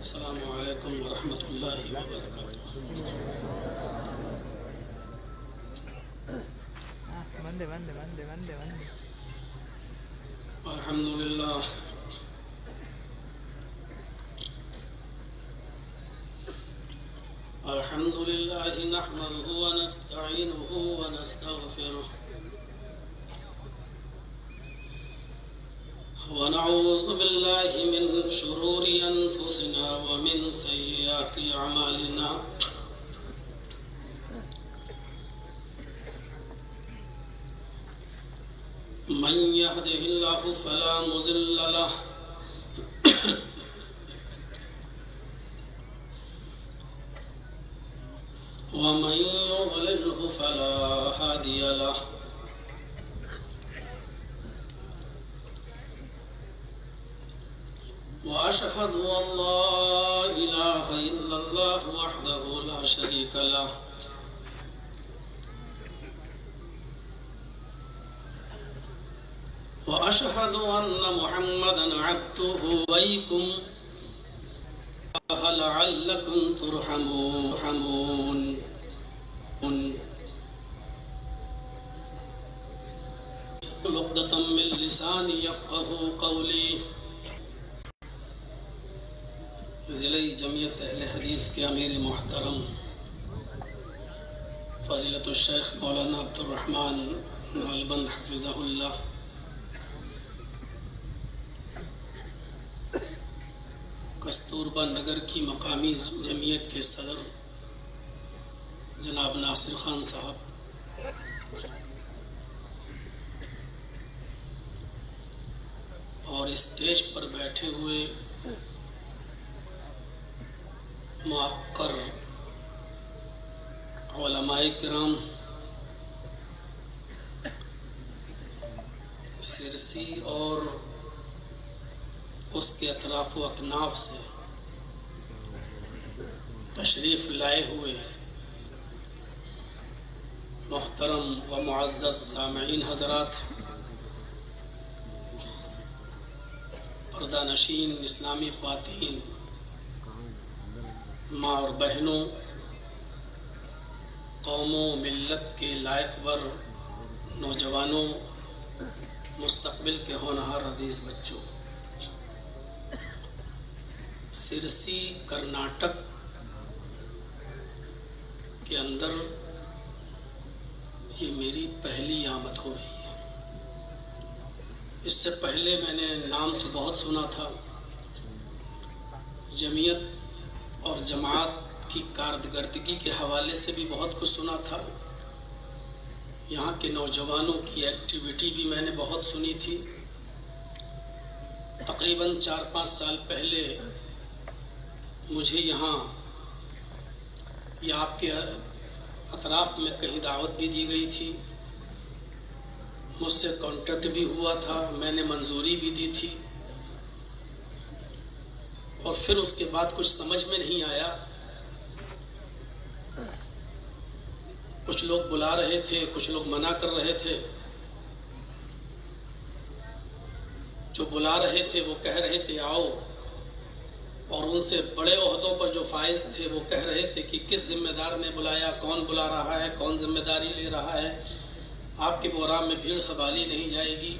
السلام علیکم ورحمۃ اللہ وبرکاتہ۔ الحمد للہ الحمد للہ نحمده ونستعینه ونستغفره ونعوذ باللہ من شرور انفسنا ومن سیئات اعمالنا من يهده الله فلا مضل له ومن يضلله فلا هادي له وأشهد أن لا إله إلا الله وحده لا شريك له وأشهد أن محمدا عبده وإيكم لعلكم ترحمون عقدة من لساني يفقهوا قولي۔ ضلع جمعیت اہل حدیث کے امیر محترم فضیلت الشیخ مولانا عبد الرحمن نالبند حفظہ اللہ، کستوربا نگر کی مقامی جمعیت کے صدر جناب ناصر خان صاحب، اور اسٹیج پر بیٹھے ہوئے معقر علماء کرام، سرسی اور اس کے اطراف و اکناف سے تشریف لائے ہوئے محترم و معزز سامعین حضرات، پردہ نشین اسلامی خواتین، ماں اور بہنوں، قوموں ملت کے لائق ور نوجوانوں، مستقبل کے ہونہار عزیز بچوں، سرسی کرناٹک کے اندر یہ میری پہلی آمد ہو رہی ہے۔ اس سے پہلے میں نے نام تو بہت سنا تھا، جمعیت اور جماعت کی کارکردگی کے حوالے سے بھی بہت کچھ سنا تھا، یہاں کے نوجوانوں کی ایکٹیویٹی بھی میں نے بہت سنی تھی۔ تقریباً 4-5 سال پہلے مجھے یہاں یا آپ کے اطراف میں کہیں دعوت بھی دی گئی تھی، مجھ سے کانٹیکٹ بھی ہوا تھا، میں نے منظوری بھی دی تھی، اور پھر اس کے بعد کچھ سمجھ میں نہیں آیا۔ کچھ لوگ بلا رہے تھے، کچھ لوگ منع کر رہے تھے۔ جو بلا رہے تھے وہ کہہ رہے تھے آؤ، اور ان سے بڑے عہدوں پر جو فائز تھے وہ کہہ رہے تھے کہ کس ذمہ دار نے بلایا، کون بلا رہا ہے، کون ذمہ داری لے رہا ہے، آپ کے پروگرام میں بھیڑ سنبھالی نہیں جائے گی۔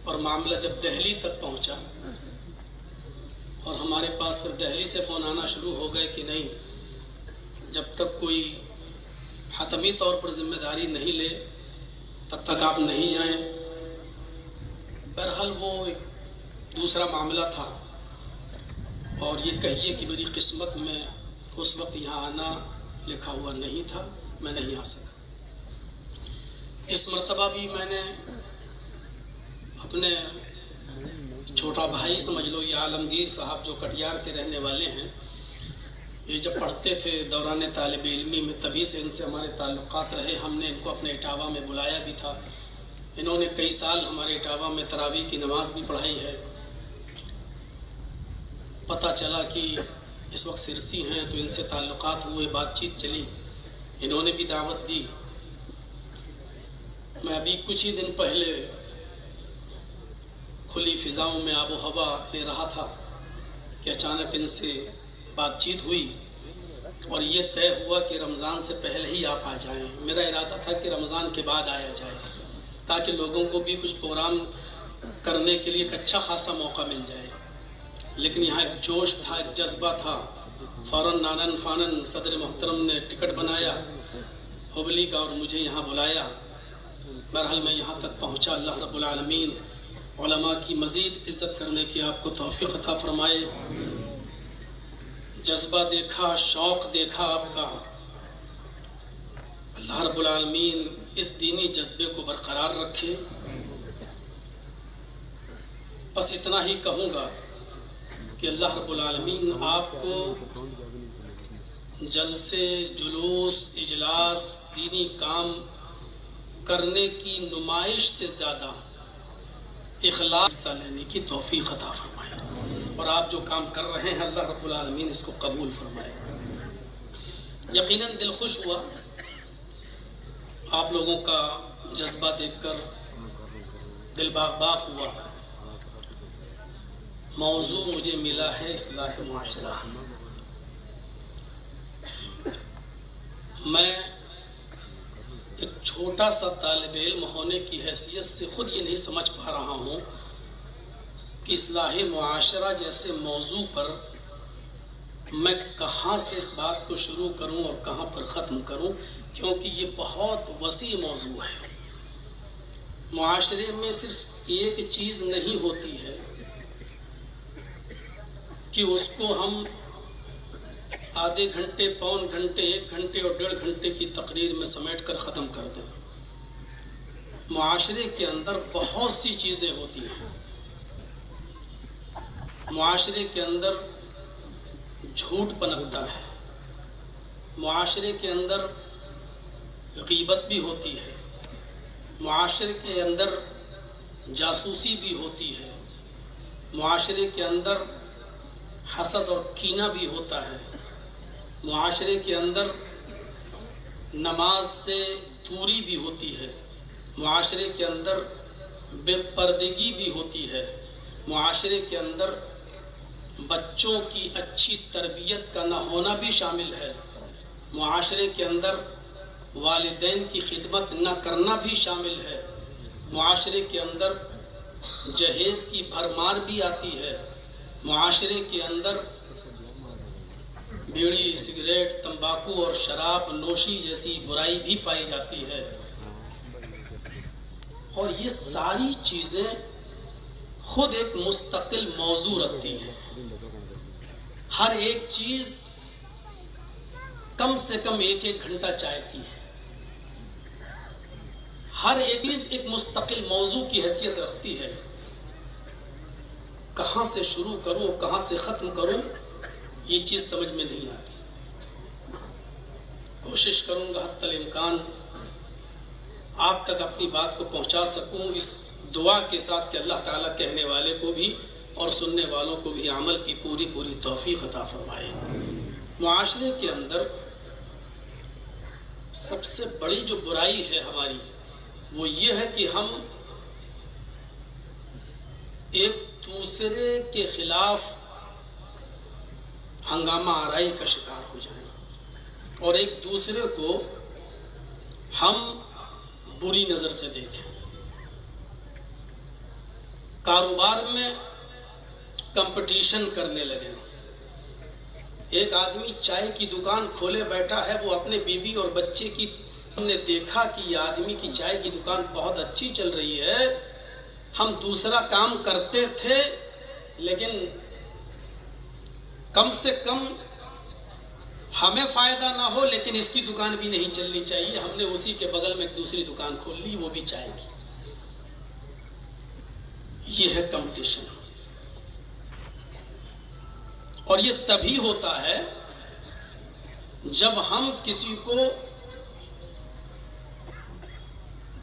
اور معاملہ جب دہلی تک پہنچا اور ہمارے پاس پھر دہلی سے فون آنا شروع ہو گئے کہ نہیں، جب تک کوئی حتمی طور پر ذمہ داری نہیں لے تب تک آپ نہیں جائیں۔ بہرحال وہ ایک دوسرا معاملہ تھا، اور یہ کہیے کہ میری قسمت میں اس وقت یہاں آنا لکھا ہوا نہیں تھا، میں نہیں آ سکا۔ اس مرتبہ بھی میں نے اپنے چھوٹا بھائی سمجھ لو، یہ عالمگیر صاحب جو کٹیار کے رہنے والے ہیں، یہ جب پڑھتے تھے دوران طالب علمی میں تبھی سے ان سے ہمارے تعلقات رہے۔ ہم نے ان کو اپنے اٹاوہ میں بلایا بھی تھا، انہوں نے کئی سال ہمارے اٹاوہ میں تراویح کی نماز بھی پڑھائی ہے۔ پتہ چلا کہ اس وقت سرسی ہیں تو ان سے تعلقات ہوئے، بات چیت چلی، انہوں نے بھی دعوت دی۔ میں ابھی کچھ ہی دن پہلے کھلی فضاؤں میں آب و ہوا لے رہا تھا کہ اچانک ان سے بات چیت ہوئی اور یہ طے ہوا کہ رمضان سے پہلے ہی آپ آ جائیں۔ میرا ارادہ تھا کہ رمضان کے بعد آیا جائے تاکہ لوگوں کو بھی کچھ پروگرام کرنے کے لیے ایک اچھا خاصا موقع مل جائے، لیکن یہاں ایک جوش تھا، ایک جذبہ تھا۔ فوراً نانن فانن صدر محترم نے ٹکٹ بنایا ہبلی کا اور مجھے یہاں بلایا۔ بہرحال میں یہاں تک پہنچا۔ اللہ رب العالمین علماء کی مزید عزت کرنے کی آپ کو توفیق عطا فرمائے۔ جذبہ دیکھا، شوق دیکھا آپ کا، اللہ رب العالمین اس دینی جذبے کو برقرار رکھے۔ بس اتنا ہی کہوں گا کہ اللہ رب العالمین آپ کو جلسے، جلوس، اجلاس، دینی کام کرنے کی نمائش سے زیادہ اخلاص سے لینے کی توفیق عطا فرمائے، اور آپ جو کام کر رہے ہیں اللہ رب العالمین اس کو قبول فرمائے۔ یقیناً دل خوش ہوا آپ لوگوں کا جذبہ دیکھ کر، دل باغ باغ ہوا۔ موضوع مجھے ملا ہے اصلاح معاشرہ۔ میں ایک چھوٹا سا طالب علم ہونے کی حیثیت سے خود یہ نہیں سمجھ پا رہا ہوں کہ اصلاح معاشرہ جیسے موضوع پر میں کہاں سے اس بات کو شروع کروں اور کہاں پر ختم کروں، کیونکہ یہ بہت وسیع موضوع ہے۔ معاشرے میں صرف ایک چیز نہیں ہوتی ہے کہ اس کو ہم آدھے گھنٹے، پون گھنٹے، 1 گھنٹے اور 1.5 گھنٹے کی تقریر میں سمیٹ کر ختم کر دیں۔ معاشرے کے اندر بہت سی چیزیں ہوتی ہیں۔ معاشرے کے اندر جھوٹ پنپتا ہے، معاشرے کے اندر غیبت بھی ہوتی ہے، معاشرے کے اندر جاسوسی بھی ہوتی ہے، معاشرے کے اندر حسد اور کینہ بھی ہوتا ہے، معاشرے کے اندر نماز سے دوری بھی ہوتی ہے، معاشرے کے اندر بے پردگی بھی ہوتی ہے، معاشرے کے اندر بچوں کی اچھی تربیت کا نہ ہونا بھی شامل ہے، معاشرے کے اندر والدین کی خدمت نہ کرنا بھی شامل ہے، معاشرے کے اندر جہیز کی بھرمار بھی آتی ہے، معاشرے کے اندر بیڑی، سگریٹ، تمباکو اور شراب نوشی جیسی برائی بھی پائی جاتی ہے۔ اور یہ ساری چیزیں خود ایک مستقل موضوع رکھتی ہیں۔ ہر ایک چیز کم سے کم 1 گھنٹہ چاہتی ہے۔ ہر ایک چیز ایک مستقل موضوع کی حیثیت رکھتی ہے۔ کہاں سے شروع کروں، کہاں سے ختم کروں، یہ چیز سمجھ میں نہیں آتی۔ کوشش کروں گا حتی الامکان آپ تک اپنی بات کو پہنچا سکوں، اس دعا کے ساتھ کہ اللہ تعالیٰ کہنے والے کو بھی اور سننے والوں کو بھی عمل کی پوری توفیق عطا فرمائے۔ معاشرے کے اندر سب سے بڑی جو برائی ہے ہماری، وہ یہ ہے کہ ہم ایک دوسرے کے خلاف ہنگامہ آرائی کا شکار ہو جائیں اور ایک دوسرے کو ہم بری نظر سے دیکھیں۔ کاروبار میں کمپٹیشن کرنے لگے۔ ایک آدمی چائے کی دکان کھولے بیٹھا ہے، وہ اپنے بیوی اور بچے کی ہم نے دیکھا کہ یہ آدمی کی چائے کی دکان بہت اچھی چل رہی ہے، ہم دوسرا کام کرتے تھے لیکن کم سے کم ہمیں فائدہ نہ ہو لیکن اس کی دکان بھی نہیں چلنی چاہیے، ہم نے اسی کے بغل میں ایک دوسری دکان کھول لی، وہ بھی چائے کی۔ یہ ہے کمپٹیشن، اور یہ تبھی ہوتا ہے جب ہم کسی کو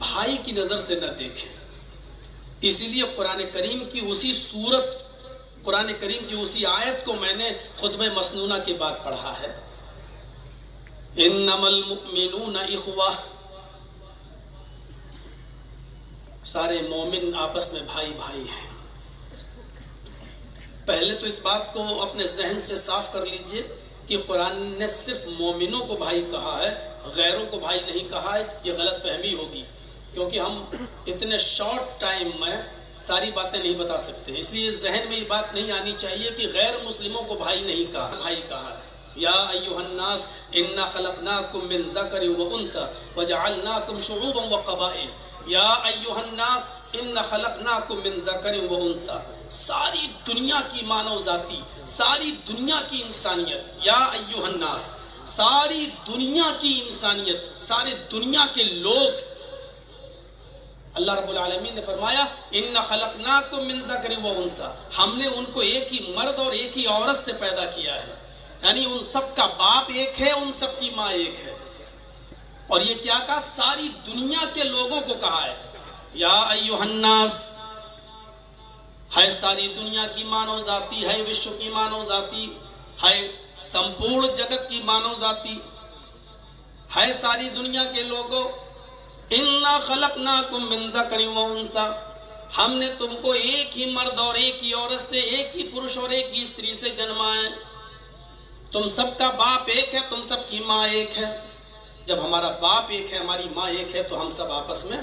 بھائی کی نظر سے نہ دیکھیں۔ اسی لیے قرآن کریم کی اسی سورت، قرآن کریم کی اسی آیت کو میں نے خطبہ مسنونہ کے بعد پڑھا ہے، انما المؤمنون اخوہ، سارے مومن آپس میں بھائی بھائی ہیں۔ پہلے تو اس بات کو اپنے ذہن سے صاف کر لیجئے کہ قرآن نے صرف مومنوں کو بھائی کہا ہے، غیروں کو بھائی نہیں کہا ہے. یہ غلط فہمی ہوگی، کیونکہ ہم اتنے شارٹ ٹائم میں ساری باتیں نہیں بتا سکتے. اس لیے ذہن میں یہ بات نہیں آنی چاہیے کہ غیر مسلموں کو بھائی نہیں کہا، بھائی کہا ہے. یا ایھا الناس انا خلقناکم من ذکر و انثی وجعلناکم شعوبا وقبائل. یا ایھا الناس انا خلقناکم من ذکر و انثی. ساری دنیا کی مانو ذاتی، ساری دنیا کی انسانیت، یا ایھا الناس، ساری دنیا کی انسانیت، سارے دنیا کے لوگ. اللہ رب العالمین نے فرمایا اِنَّا خَلَقْنَاكُم مِّن ذَكَرٍ وَأُنثىٰ، ہم نے ان کو ایک ہی مرد اور ایک ہی عورت سے پیدا کیا ہے. یعنی ان سب کا باپ ایک ہے، ان سب کی ماں ایک ہے. اور یہ کیا کہا؟ ساری دنیا کے لوگوں کو کہا ہے یا ایھا الناس. ہے ساری دنیا کی مانو ذاتی، ہے وشو کی مانو ذاتی، ہے سمپورن جگت کی مانو ذاتی، ہے ساری دنیا کے لوگوں. اِنَّا خَلَقْنَاكُم مِّن ذَكَرٍ وَأُنثىٰ، ہم نے تم کو ایک ہی مرد اور ایک ہی عورت سے، ایک ہی پرش اور ایک ہی استری سے جنمائے. تم سب کا باپ ایک ہے، تم سب کی ماں ایک ہے. جب ہمارا باپ ایک ہے، ہماری ماں ایک ہے، تو ہم سب آپس میں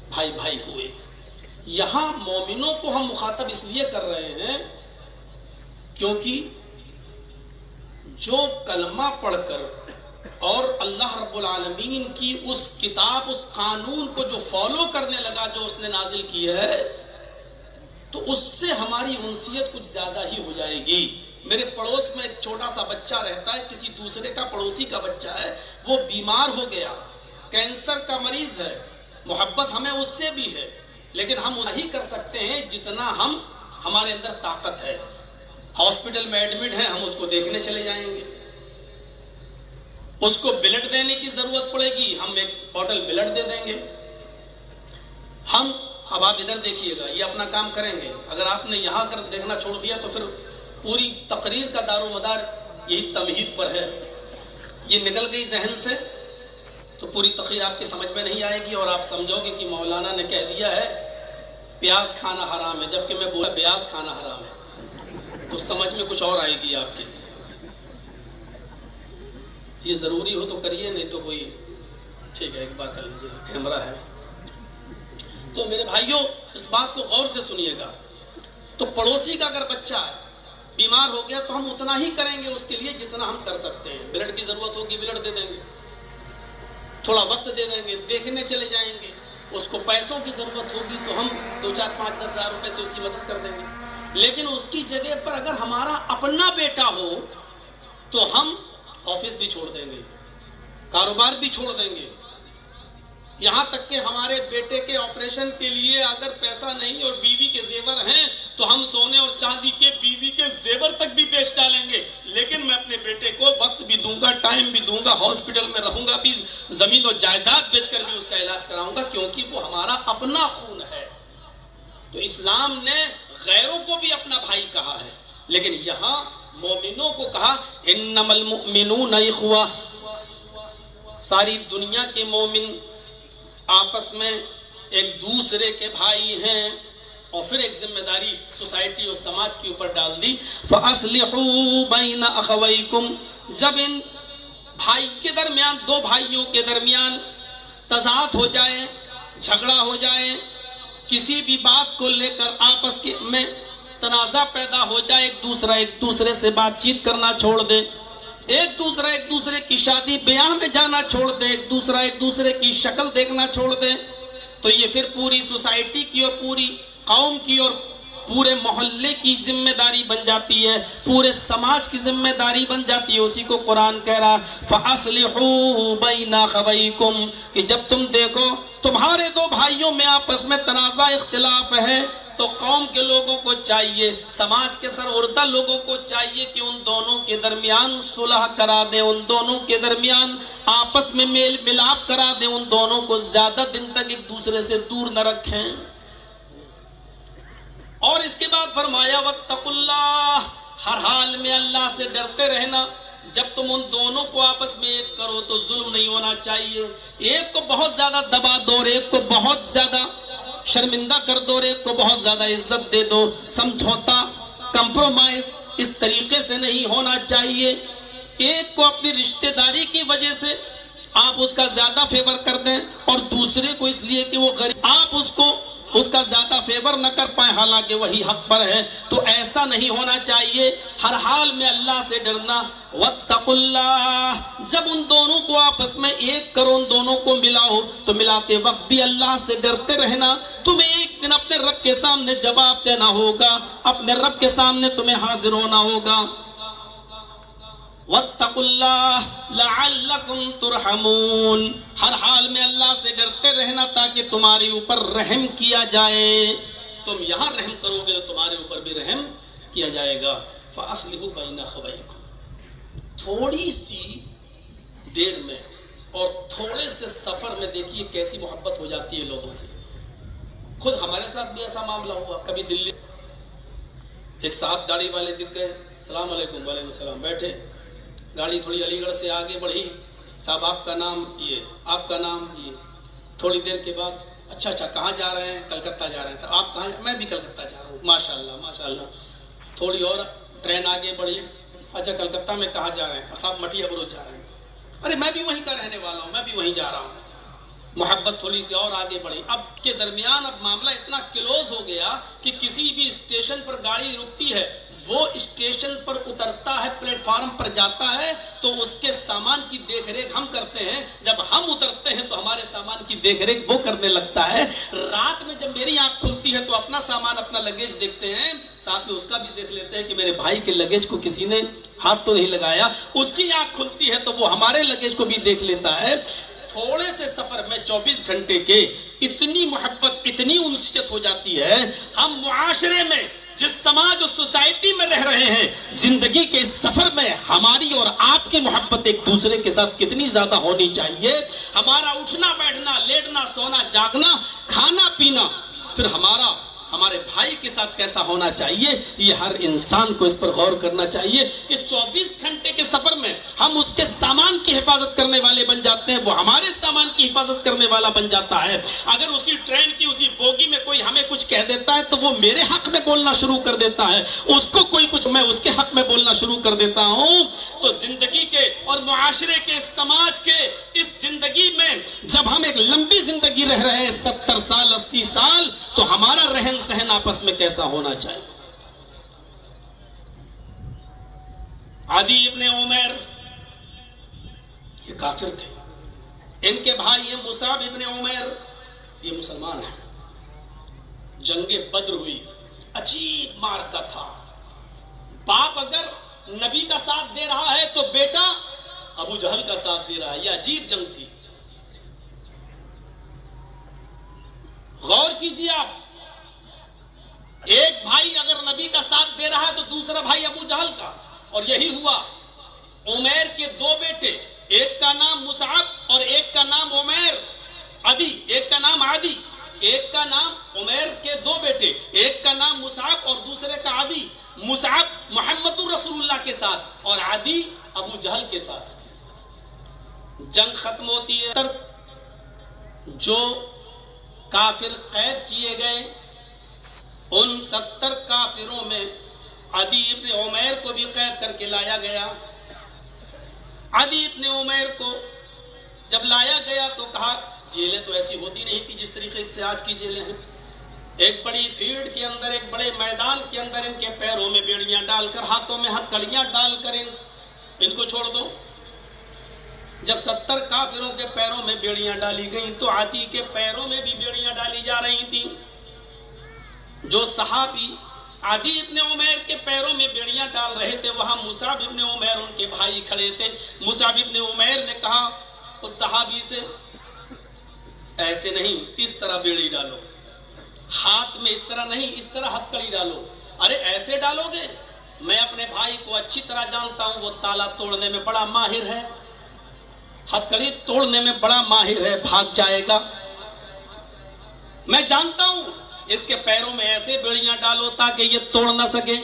بھائی بھائی ہوئے. یہاں مومنوں کو ہم مخاطب اس لیے کر رہے ہیں کیونکہ جو کلمہ پڑھ کر اور اللہ رب العالمین کی اس کتاب، اس قانون کو جو فالو کرنے لگا جو اس نے نازل کی ہے، تو اس سے ہماری انسیت کچھ زیادہ ہی ہو جائے گی. میرے پڑوس میں ایک چھوٹا سا بچہ رہتا ہے، کسی دوسرے کا پڑوسی کا بچہ ہے، وہ بیمار ہو گیا، کینسر کا مریض ہے. محبت ہمیں اس سے بھی ہے، لیکن ہم وہی کر سکتے ہیں جتنا ہمارے اندر طاقت ہے. ہاسپٹل میں ایڈمٹ ہے، ہم اس کو دیکھنے چلے جائیں گے. اس کو بلڈ دینے کی ضرورت پڑے گی، ہم ایک بوٹل بلڈ دے دیں گے. اب آپ ادھر دیکھیے گا، یہ اپنا کام کریں گے. اگر آپ نے یہاں کر دیکھنا چھوڑ دیا تو پھر پوری تقریر کا دار و مدار یہی تمہید پر ہے. یہ نکل گئی ذہن سے تو پوری تقریر آپ کی سمجھ میں نہیں آئے گی، اور آپ سمجھو گے کہ مولانا نے کہہ دیا ہے پیاز کھانا حرام ہے، جبکہ میں بولا پیاز کھانا حرام ہے، تو سمجھ میں کچھ اور آئے گی آپ کی. یہ ضروری ہو تو کریے، نہیں تو کوئی ٹھیک ہے ایک بات کر لیجیے، کیمرہ ہے. تو میرے بھائیوں اس بات کو غور سے سنیے گا. تو پڑوسی کا اگر بچہ ہے بیمار ہو گیا تو ہم اتنا ہی کریں گے اس کے لیے جتنا ہم کر سکتے ہیں. بلڈ کی ضرورت ہوگی بلڈ دے دیں گے، تھوڑا وقت دے دیں گے، دیکھنے چلے جائیں گے. اس کو پیسوں کی ضرورت ہوگی تو ہم 2 4 5 10 ہزار روپے سے اس کی مدد کر دیں گے. لیکن اس کی جگہ پر اگر ہمارا اپنا بیٹا ہو تو ہم آفس بھی چھوڑ دیں گے، کاروبار بھی چھوڑ دیں گے. یہاں تک کہ ہمارے بیٹے کے آپریشن کے لیے اگر پیسہ نہیں اور بیوی کے زیور ہیں تو ہم سونے اور چاندی کے بیوی کے زیور تک بھی بیچ ڈالیں گے. لیکن میں اپنے بیٹے کو وقت بھی دوں گا، ٹائم بھی دوں گا، ہاسپٹل میں رہوں گا بھی، زمین و جائیداد بیچ کر بھی اس کا علاج کراؤں گا، کیونکہ وہ ہمارا اپنا خون ہے. تو اسلام نے غیروں کو بھی اپنا بھائی کہا ہے، لیکن یہاں مومنوں کو کہا انما المؤمنون اخوہ. ساری دنیا کے مومن آپس میں ایک دوسرے کے بھائی ہیں. اور پھر ایک ذمہ داری سوسائٹی اور سماج کے اوپر ڈال دی، فَأَصْلِحُوا بَيْنَ أَخَوَيْكُمْ. جب ان بھائی کے درمیان، دو بھائیوں کے درمیان تضاد ہو جائے، جھگڑا ہو جائے، کسی بھی بات کو لے کر آپس میں تنازع پیدا ہو جائے، ایک دوسرے سے بات چیت کرنا چھوڑ دے، ایک دوسرے کی شادی بیاہ میں جانا چھوڑ دے، ایک دوسرے کی شکل دیکھنا چھوڑ دے، تو یہ پھر پوری سوسائٹی کی اور پوری قوم کی اور پورے محلے کی ذمہ داری بن جاتی ہے، پورے سماج کی ذمہ داری بن جاتی ہے. اسی کو قرآن کہہ رہا فَأَصْلِحُوا بَيْنَ أَخَوَيْكُمْ کہ جب تم دیکھو تمہارے دو بھائیوں میں آپس میں تنازع اختلاف ہے تو قوم کے لوگوں کو چاہیے، سماج کے سربردہ لوگوں کو چاہیے کہ ان دونوں کے درمیان صلح کرا دیں، ان دونوں کے درمیان آپس میں میل ملاپ کرا دیں، ان دونوں کو زیادہ دن تک ایک دوسرے سے دور نہ رکھیں. اور اس کے بعد فرمایا وَاتَّقُوا اللَّهَ، ہر حال میں اللہ سے ڈرتے رہنا. جب تم ان دونوں کو آپس میں ایک کرو تو ظلم نہیں ہونا چاہیے. ایک کو بہت زیادہ دبا دو، ایک کو بہت زیادہ شرمندہ کر دو، ایک کو بہت زیادہ عزت دے دو. سمجھوتا کمپرومائز اس طریقے سے نہیں ہونا چاہیے. ایک کو اپنی رشتہ داری کی وجہ سے آپ اس کا زیادہ فیور کر دیں اور دوسرے کو اس لیے کہ وہ غریب آپ اس کا زیادہ فیور نہ کر پائیں حالانکہ وہی حق پر ہے. تو ایسا نہیں ہونا چاہیے. ہر حال میں اللہ سے ڈرنا. واتقوا اللہ، جب ان دونوں کو آپس میں ایک کرو، ان دونوں کو ملاؤ تو ملاتے وقت بھی اللہ سے ڈرتے رہنا. تمہیں ایک دن اپنے رب کے سامنے جواب دینا ہوگا، اپنے رب کے سامنے تمہیں حاضر ہونا ہوگا. واتقوا اللہ لعلکم ترحمون، ہر حال میں اللہ سے ڈرتے رہنا تاکہ تمہارے اوپر رحم کیا جائے. تم یہاں رحم کرو گے تو تمہارے اوپر بھی رحم کیا جائے گا. فاصلحوا بین اخویکم، تھوڑی سی دیر میں اور تھوڑے سے سفر میں دیکھیے کیسی محبت ہو جاتی ہے لوگوں سے. خود ہمارے ساتھ بھی ایسا معاملہ ہوا. کبھی دلی ایک صاحب داڑھی والے دکھ گئے، السلام علیکم. وعلیکم السلام. بیٹھے. گاڑی تھوڑی علی گڑھ سے آگے بڑھی. صاحب آپ کا نام یہ، آپ کا نام یہ. تھوڑی دیر کے بعد اچھا کہاں جا رہے ہیں؟ کلکتہ جا رہے ہیں. صاحب آپ کہاں؟ میں بھی کلکتہ جا رہا ہوں. ماشاءاللہ ماشاءاللہ. تھوڑی اور ٹرین آگے بڑھی. اچھا کلکتہ میں کہاں جا رہے ہیں؟ صاحب مٹیا بروچ جا رہے ہیں. ارے میں بھی وہیں کا رہنے والا ہوں، میں بھی وہیں جا رہا ہوں. محبت تھوڑی سی اور آگے بڑھی. اب کے درمیان اب معاملہ اتنا کلوز ہو گیا کہ کسی بھی اسٹیشن پر گاڑی رکتی ہے، وہ اسٹیشن پر اترتا ہے، پلیٹ فارم پر جاتا ہے تو اس کے سامان کی دیکھ ریکھ ہم کرتے ہیں. جب ہم اترتے ہیں تو ہمارے سامان کی دیکھ ریکھ وہ کرنے لگتا ہے. رات میں جب میری آنکھ کھلتی ہے تو اپنا سامان اپنا لگیج دیکھتے ہیں، ساتھ میں اس کا بھی دیکھ لیتے ہیں کہ میرے بھائی کے لگیج کو کسی نے ہاتھ تو نہیں لگایا. اس کی آنکھ کھلتی ہے تو وہ ہمارے لگیج کو بھی دیکھ لیتا ہے. تھوڑے سے سفر میں 24 گھنٹے کے اتنی محبت، اتنی انسیت ہو جاتی ہے. ہم معاشرے میں جس سماج اور سوسائٹی میں رہ رہے ہیں، زندگی کے اس سفر میں ہماری اور آپ کی محبت ایک دوسرے کے ساتھ کتنی زیادہ ہونی چاہیے. ہمارا اٹھنا بیٹھنا، لیٹنا سونا جاگنا، کھانا پینا، پھر ہمارے بھائی کے ساتھ کیسا ہونا چاہیے. یہ ہر انسان کو اس پر غور کرنا چاہیے کہ 24 گھنٹے کے سفر میں ہم اس کے سامان کی حفاظت کرنے والے بن جاتے ہیں، وہ ہمارے سامان کی حفاظت کرنے والا بن جاتا ہے. اگر اسی ٹرین کی اسی بوگی میں کوئی ہمیں کچھ کہہ دیتا ہے تو وہ میرے حق میں بولنا شروع کر دیتا ہے. اس کو کوئی کچھ، میں اس کے حق میں بولنا شروع کر دیتا ہوں. تو زندگی کے اور معاشرے کے، سماج کے اس زندگی میں جب ہم ایک لمبی زندگی رہ رہے ہیں، 70 سال 80 سال، تو ہمارا رہن سہن آپس میں کیسا ہونا چاہیے. عدی ابن عمیر یہ کافر تھے. ان کے بھائی یہ مصعب ابن عمیر یہ مسلمان ہیں. جنگ بدر ہوئی، عجیب معرکہ تھا. باپ اگر نبی کا ساتھ دے رہا ہے تو بیٹا ابو جہل کا ساتھ دے رہا ہے. یہ عجیب جنگ تھی. غور کیجیے آپ، ایک بھائی اگر نبی کا ساتھ دے رہا ہے تو دوسرا بھائی ابو جہل کا. اور یہی ہوا. عمیر کے 2 بیٹے، ایک کا نام مصعب اور ایک کا نام عمیر. عدی، ایک کا نام عدی، ایک کا نام. عمیر کے 2 بیٹے، ایک کا نام مصعب اور دوسرے کا عدی. مصعب محمد رسول اللہ کے ساتھ اور عدی ابو جہل کے ساتھ. جنگ ختم ہوتی ہے. جو کافر قید کیے گئے ان 70 کافروں میں عدی ابن عمیر کو بھی قید کر کے لایا گیا. عدی ابن عمیر کو جب لایا گیا تو کہا، جیلیں تو ایسی ہوتی نہیں تھی جس طریقے سے آج کی جیلیں ہیں. ایک بڑی فیلڈ کے اندر، ایک بڑے میدان کے اندر ان کے پیروں میں بیڑیاں ڈال کر، ہاتھوں میں ہتھکڑیاں ڈال کر ان کو چھوڑ دو. جب 70 کافروں کے پیروں میں بیڑیاں ڈالی گئیں تو عدی کے پیروں میں بھی بیڑیاں ڈالی جا رہی تھیں. جو صحابی عدی ابن عمیر کے پیروں میں بیڑیاں ڈال رہے تھے، وہاں مصعب ابن عمیر ان کے بھائی کھڑے تھے. مصعب ابن عمیر نے کہا اس صحابی سے، ایسے نہیں، اس طرح بیڑی ڈالو، ہاتھ میں اس طرح نہیں، اس طرح ہتھکڑی ڈالو. ارے ایسے ڈالو گے؟ میں اپنے بھائی کو اچھی طرح جانتا ہوں، وہ تالا توڑنے میں بڑا ماہر ہے، ہتھکڑی توڑنے میں بڑا ماہر ہے، بھاگ جائے گا. میں جانتا ہوں، اس کے پیروں میں ایسے بیڑیاں ڈالو تاکہ یہ توڑ نہ سکے.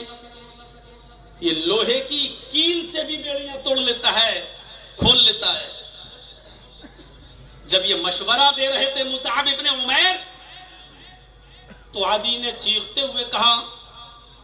یہ لوہے کی کیل سے بھی بیڑیاں توڑ لیتا ہے، کھول لیتا ہے. جب یہ مشورہ دے رہے تھے مصعب ابن عمیر تو عدی نے چیختے ہوئے کہا،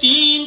3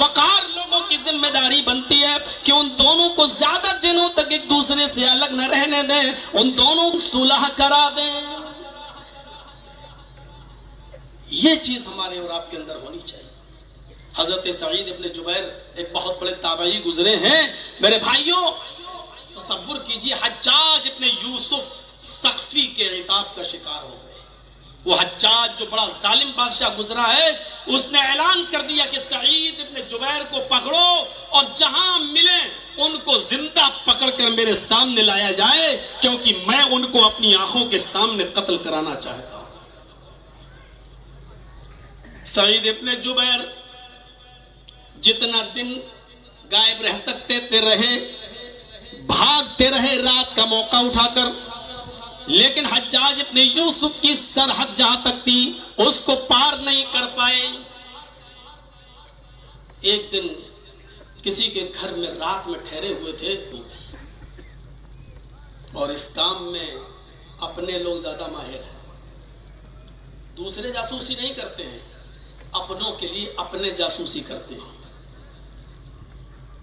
وقار لوگوں کی ذمہ داری بنتی ہے کہ ان دونوں کو زیادہ دنوں تک ایک دوسرے سے الگ نہ رہنے دیں، ان دونوں کو صلح کرا دیں۔ یہ چیز ہمارے اور آپ کے اندر ہونی چاہیے۔ حضرت سعید ابن جبیر ایک بہت بڑے تابعی گزرے ہیں میرے بھائیوں۔ تصور کیجئے حجاج ابن یوسف ثقفی کے عتاب کا شکار ہو گئے۔ وہ حجاج جو بڑا ظالم بادشاہ گزرا ہے، اس نے اعلان کر دیا کہ سعید ابن جبیر کو پکڑو اور جہاں ملے ان کو زندہ پکڑ کر میرے سامنے لایا جائے، کیونکہ میں ان کو اپنی آنکھوں کے سامنے قتل کرانا چاہتا ہوں۔ سعید ابن جبیر جتنا دن غائب رہ سکتے تھے رہے، بھاگتے رہے رات کا موقع اٹھا کر، لیکن حجاج ابن یوسف کی سرحد جہاں تک تھی اس کو پار نہیں کر پائے۔ ایک دن کسی کے گھر میں رات میں ٹھہرے ہوئے تھے، اور اس کام میں اپنے لوگ زیادہ ماہر ہیں، دوسرے جاسوسی نہیں کرتے ہیں، اپنوں کے لیے اپنے جاسوسی کرتے ہیں۔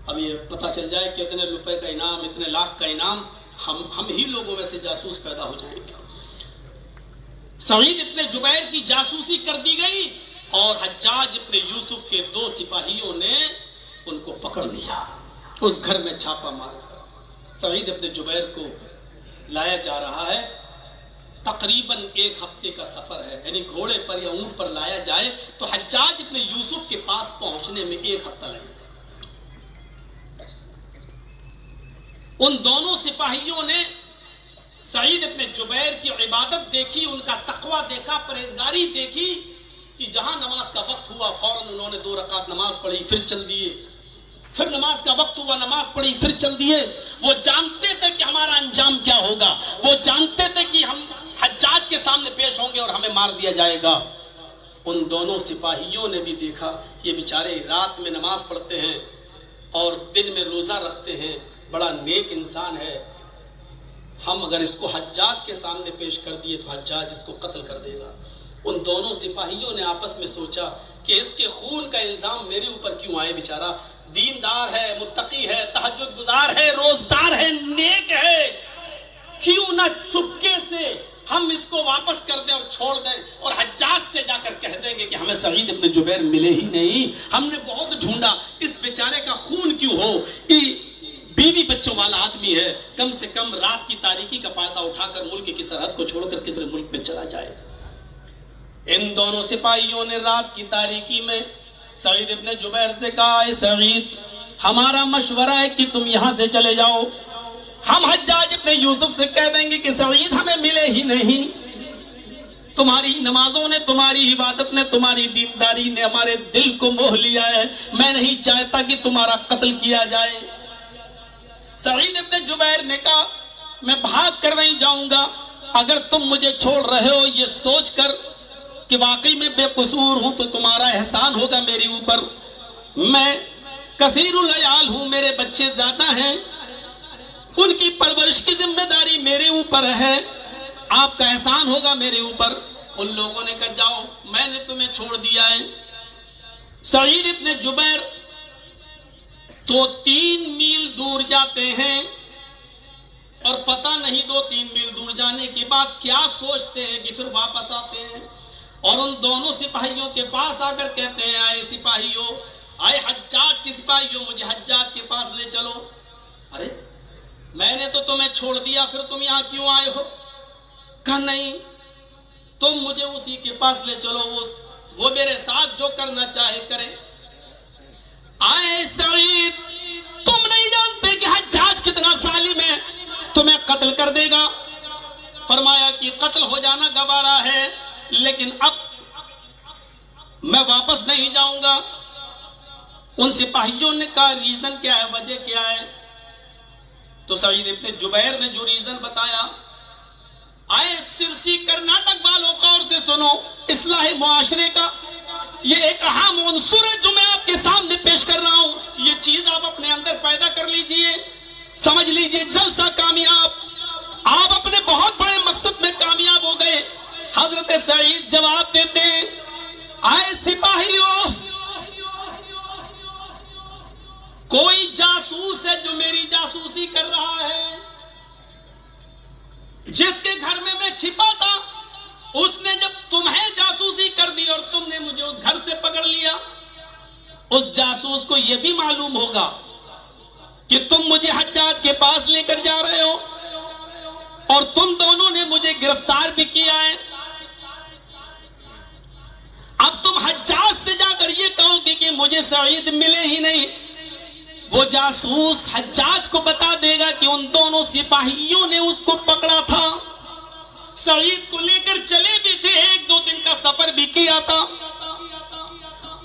اب یہ پتہ چل جائے کہ اتنے روپے کا انعام، اتنے لاکھ کا انعام، ہم ہی لوگوں میں سے جاسوس پیدا ہو جائیں گے۔ سعید ابن جبیر کی جاسوسی کر دی گئی اور حجاج ابن یوسف کے 2 سپاہیوں نے ان کو پکڑ لیا۔ اس گھر میں چھاپا مار کر سعید ابن جبیر کو لایا جا رہا ہے۔ تقریباً 1 ہفتے کا سفر ہے، یعنی گھوڑے پر یا اونٹ پر لایا جائے تو حجاج ابن یوسف کے پاس پہنچنے میں 1 ہفتہ لگے گا۔ ان دونوں سپاہیوں نے سعید ابن جبیر کی عبادت دیکھی، ان کا تقوی دیکھا، پرہیزگاری دیکھی کہ جہاں نماز کا وقت ہوا فوراً انہوں نے 2 رکعت نماز پڑھی، پھر چل دیے۔ پھر نماز کا وقت ہوا، نماز پڑھی، پھر چل دیے۔ وہ جانتے تھے کہ ہمارا انجام کیا ہوگا، وہ جانتے تھے کہ ہم حجاج کے سامنے پیش ہوں گے اور ہمیں مار دیا جائے گا۔ ان دونوں سپاہیوں نے بھی دیکھا یہ بیچارے رات میں نماز پڑھتے ہیں اور دن میں روزہ رکھتے ہیں، بڑا نیک انسان ہے، ہم اگر اس کو حجاج کے سامنے پیش کر دیے تو حجاج اس کو قتل کر دے گا۔ ان دونوں سپاہیوں نے آپس میں سوچا کہ اس کے خون کا الزام میرے اوپر کیوں آئے، بیچارہ دیندار ہے، متقی ہے، تہجد گزار ہے، روزدار ہے، نیک ہے، کیوں نہ چپکے سے ہم اس کو واپس کر دیں اور چھوڑ دیں اور حجاج سے جا کر کہہ دیں گے کہ ہمیں سعید ابن جبیر ملے ہی نہیں، ہم نے بہت ڈھونڈا، اس بیچارے کا خون کیوں ہو، بیوی بچوں والا آدمی ہے، کم سے کم رات کی تاریکی کا فائدہ اٹھا کر ملک کی سرحد کو چھوڑ کر کسی ملک میں چلا جائے۔ ان دونوں سپاہیوں نے رات کی تاریکی میں سعید ابن جبیر سے کہا، اے سعید ہمارا مشورہ ہے کہ تم یہاں سے چلے جاؤ، ہم حجاج ابن یوسف سے کہہ دیں گے کہ سعید ہمیں ملے ہی نہیں، تمہاری نمازوں نے، تمہاری عبادت نے، تمہاری دینداری نے ہمارے دل کو موہ لیا ہے، میں نہیں چاہتا کہ تمہارا قتل کیا جائے۔ سعید ابن جبیر نے کہا میں بھاگ کر نہیں جاؤں گا، اگر تم مجھے چھوڑ رہے ہو یہ سوچ کر کہ واقعی میں بے قصور ہوں تو تمہارا احسان ہوگا میرے اوپر، میں کثیر العیال ہوں، میرے بچے زیادہ ہیں، ان کی پرورش کی ذمہ داری میرے اوپر ہے، آپ کا احسان ہوگا میرے اوپر۔ ان لوگوں نے کہا جاؤ میں نے تمہیں چھوڑ دیا ہے۔ سعید ابن جبیر تو 3 میل دور جاتے ہیں اور پتہ نہیں 2-3 میل دور جانے کے بعد کیا سوچتے ہیں کہ پھر واپس آتے ہیں اور ان دونوں سپاہیوں کے پاس آ کر کہتے ہیں، آئے سپاہیوں، آئے حجاج کے سپاہیوں، مجھے حجاج کے پاس لے چلو۔ ارے میں نے تو تمہیں چھوڑ دیا، پھر تم یہاں کیوں آئے ہو؟ کہا نہیں، تم مجھے اسی کے پاس لے چلو، وہ میرے ساتھ جو کرنا چاہے کرے۔ آئے سعید تم نہیں جانتے کہ حجاج کتنا ظالم ہے، تمہیں قتل کر دے گا۔ فرمایا کہ قتل ہو جانا گوارا ہے، لیکن اب میں واپس نہیں جاؤں گا۔ ان سپاہیوں نے کہا ریزن کیا ہے، وجہ کیا ہے؟ تو سعید ابن جبیر نے جو ریزن بتایا، آئے سرسی کرناٹک والوں غور سے سنو، اصلاح معاشرے کا یہ ایک اہم عنصر ہے جو میں آپ کے سامنے پیش کر رہا ہوں، یہ چیز آپ اپنے اندر پیدا کر لیجئے، سمجھ لیجئے جلسہ کامیاب، آپ اپنے بہت بڑے مقصد میں کامیاب ہو گئے۔ حضرت سعید جواب دیتے ہیں، آئے سپاہیوں کوئی جاسوس ہے جو میری جاسوسی کر رہا ہے، جس کے گھر میں میں چھپا تھا اس نے جب تمہیں جاسوسی کر دی اور تم نے مجھے اس گھر سے پکڑ لیا، اس جاسوس کو یہ بھی معلوم ہوگا کہ تم مجھے حجاج کے پاس لے کر جا رہے ہو اور تم دونوں نے مجھے گرفتار بھی کیا ہے۔ اب تم حجاج سے جا کر یہ کہو کہ مجھے سعید ملے ہی نہیں، وہ جاسوس حجاج کو بتا دے گا کہ ان دونوں سپاہیوں نے اس کو پکڑا تھا، سعید کو لے کر چلے بھی تھے، 1-2 دن کا سفر بھی کیا تھا،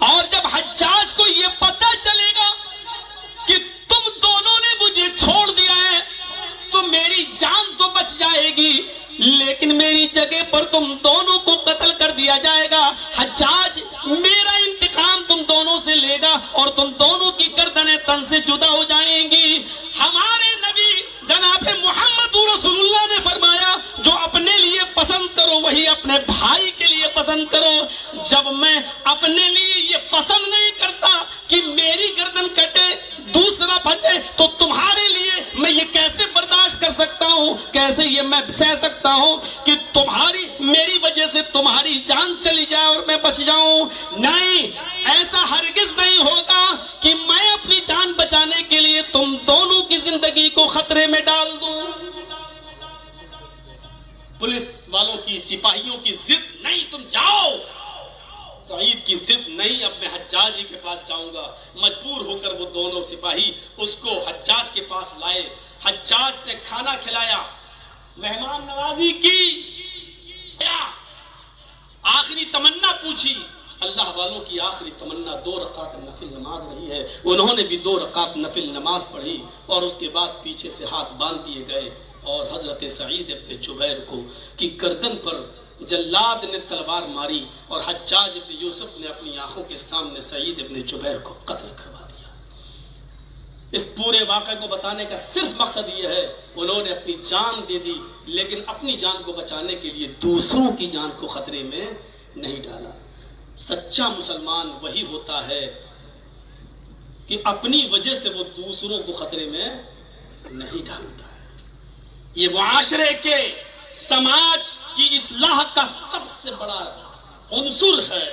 اور جب حجاج کو یہ پتہ چلے گا کہ تم دونوں نے مجھے چھوڑ دیا ہے تو میری جان تو بچ جائے گی، لیکن میری جگہ پر تم دونوں کو قتل کر دیا جائے گا۔ حجاج میرا انتقام تم دونوں سے لے گا اور تم دونوں کی گردنیں تن سے جدا ہو جائیں گی۔ ہمارے نبی جناب محمد رسول اللہ نے فرمایا جو اپنے لیے پسند کرو وہی اپنے بھائی کے لیے پسند کرو۔ جب میں اپنے لیے یہ پسند نہیں کرتا کہ میری گردن کٹے دوسرا بچے تو تمہارے لیے میں یہ کیسے برداشت کر سکتا ہوں، کیسے یہ میں سہ سکتا ہوں کہ میری وجہ سے تمہاری جان چلی جائے اور میں بچ جاؤں؟ نہیں، ایسا ہرگز نہیں ہوگا کہ میں اپنی جان بچانے کے لیے تم دونوں کی زندگی کو خطرے میں ڈال دوں۔ پولیس والوں کی، سپاہیوں کی ضد نہیں تم جاؤ، سعید کی ضد نہیں اب میں حجاج ہی کے پاس جاؤں گا۔ مجبور ہو کر وہ دونوں سپاہی اس کو حجاج کے پاس لائے، حجاج نے کھانا کھلایا، مہمان نوازی کی، آخری تمنا پوچھی۔ اللہ والوں کی آخری تمنا 2 رکعت نفل نماز رہی ہے، انہوں نے بھی 2 رکعت نفل نماز پڑھی اور اس کے بعد پیچھے سے ہاتھ باندھ دیے گئے اور حضرت سعید ابن جبیر کو کی گردن پر جلاد نے تلوار ماری اور حجاج ابن یوسف نے اپنی آنکھوں کے سامنے سعید ابن جبیر کو قتل کروا دیا۔ اس پورے واقعے کو بتانے کا صرف مقصد یہ ہے انہوں نے اپنی جان دے دی لیکن اپنی جان کو بچانے کے لیے دوسروں کی جان کو خطرے میں نہیں ڈالا۔ سچا مسلمان وہی ہوتا ہے کہ اپنی وجہ سے وہ دوسروں کو خطرے میں نہیں ڈالتا ہے۔ یہ معاشرے کے سماج کی اصلاح کا سب سے بڑا عنصر ہے،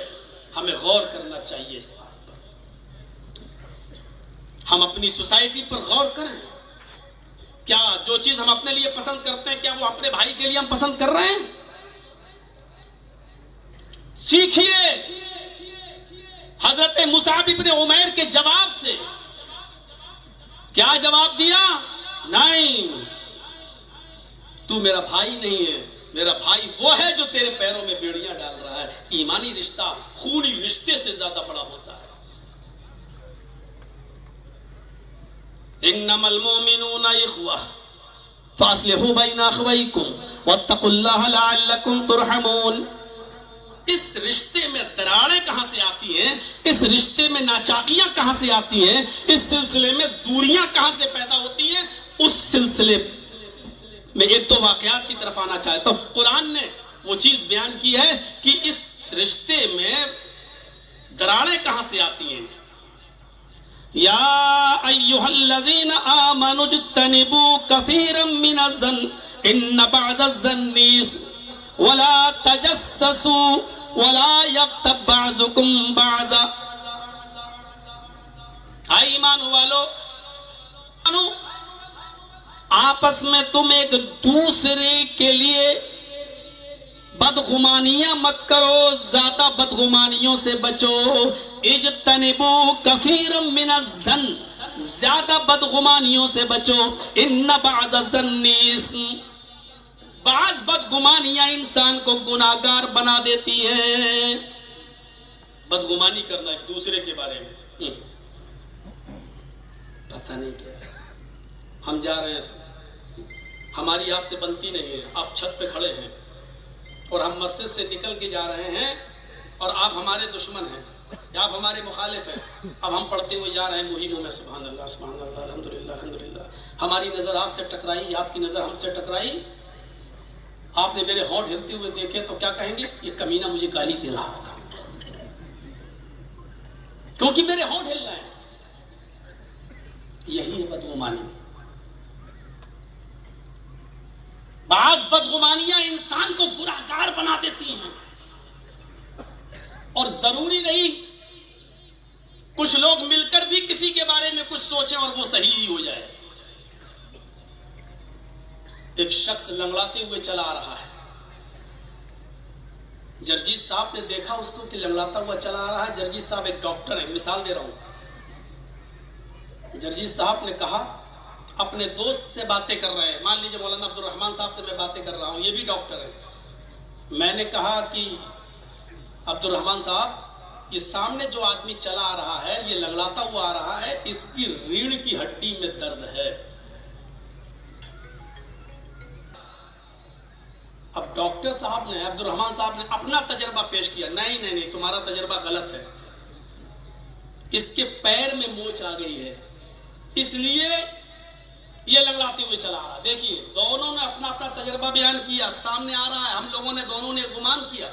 ہمیں غور کرنا چاہیے اس بات پر۔ ہم اپنی سوسائٹی پر غور کریں، کیا جو چیز ہم اپنے لیے پسند کرتے ہیں کیا وہ اپنے بھائی کے لیے ہم پسند کر رہے ہیں؟ سیکھیے حضرت مصعب ابن عمیر کے جواب سے۔ کیا جواب دیا؟ نہیں، تو میرا بھائی نہیں ہے، میرا بھائی وہ ہے جو تیرے پیروں میں بیڑیاں ڈال رہا ہے۔ ایمانی رشتہ خونی رشتے سے زیادہ بڑا ہوتا ہے۔ انما المؤمنون اخوہ فاصلحوا بین اخویکم واتقوا اللہ لعلکم ترحمون۔ اس رشتے میں دراڑیں کہاں سے آتی ہیں، اس رشتے میں ناچاکیاں کہاں سے آتی ہیں، اس سلسلے میں دوریاں کہاں سے پیدا ہوتی ہیں، اس سلسلے میں ایک تو واقعات کی طرف آنا چاہتا ہوں۔ قرآن نے وہ چیز بیان کی ہے کہ اس رشتے میں دراڑیں کہاں سے آتی ہیں۔ یا ایھا الذین آمنوا اجتنبوا کثیرا من الظن ان بعض الظن ولا تجسسوا ولا یغتب بعضکم بعضا۔ اے ایمان والو، آپس میں تم ایک دوسرے کے لیے بدگمانیاں مت کرو، زیادہ بدگمانیوں سے بچو۔ اجتنبوا کثیرا من الظن، زیادہ بدگمانیوں سے بچو۔ ان بعض الظن، بعض بدگمانیاں انسان کو گناہگار بنا دیتی ہیں۔ بدگمانی کرنا ایک دوسرے کے بارے میں، پتہ نہیں کیا ہے۔ ہم جا رہے ہیں، ہماری آپ سے بنتی نہیں ہے، آپ چھت پہ کھڑے ہیں اور ہم مسجد سے نکل کے جا رہے ہیں اور آپ ہمارے دشمن ہیں یا آپ ہمارے مخالف ہیں۔ اب ہم پڑھتے ہوئے جا رہے ہیں منہ ہی منہ میں سبحان اللہ سبحان اللہ الحمدللہ الحمدللہ، ہماری نظر آپ سے ٹکرائی، آپ کی نظر ہم سے ٹکرائی، آپ نے میرے ہونٹ ہلتے ہوئے دیکھے تو کیا کہیں گے؟ یہ کمینہ مجھے گالی دے رہا ہوگا، کیونکہ میرے ہونٹ ہل رہے ہیں۔ یہی ہے بدگمانی. بعض بدگمانیاں انسان کو گناہگار بنا دیتی ہیں، اور ضروری نہیں کچھ لوگ مل کر بھی کسی کے بارے میں کچھ سوچیں اور وہ صحیح ہی ہو جائے. ایک شخص لنگڑاتے ہوئے چلا آ رہا ہے. جرجیت صاحب نے دیکھا اس کو کہ لنگڑاتا ہوا چلا آ رہا ہے. جرجیت صاحب ایک ڈاکٹر ہیں، مثال دے رہا ہوں. جرجیت صاحب نے کہا اپنے دوست سے باتیں کر رہے ہیں، مان لیجئے مولانا عبد الرحمن صاحب سے میں باتیں کر رہا ہوں، یہ بھی ڈاکٹر ہیں. میں نے کہا کہ عبد الرحمن صاحب، یہ سامنے جو آدمی چلا آ رہا ہے، یہ لنگڑاتا ہوا آ رہا ہے، اس کی ریڑھ کی ہڈی میں درد ہے. اب ڈاکٹر صاحب نے، عبد الرحمن صاحب نے اپنا تجربہ پیش کیا. نہیں تمہارا تجربہ غلط ہے، اس کے پیر میں موچ آ گئی ہے، اس لیے یہ لنگڑاتے ہوئے چلا آ رہا. دیکھیے دونوں نے اپنا اپنا تجربہ بیان کیا، سامنے آ رہا ہے، ہم لوگوں نے دونوں نے گمان کیا.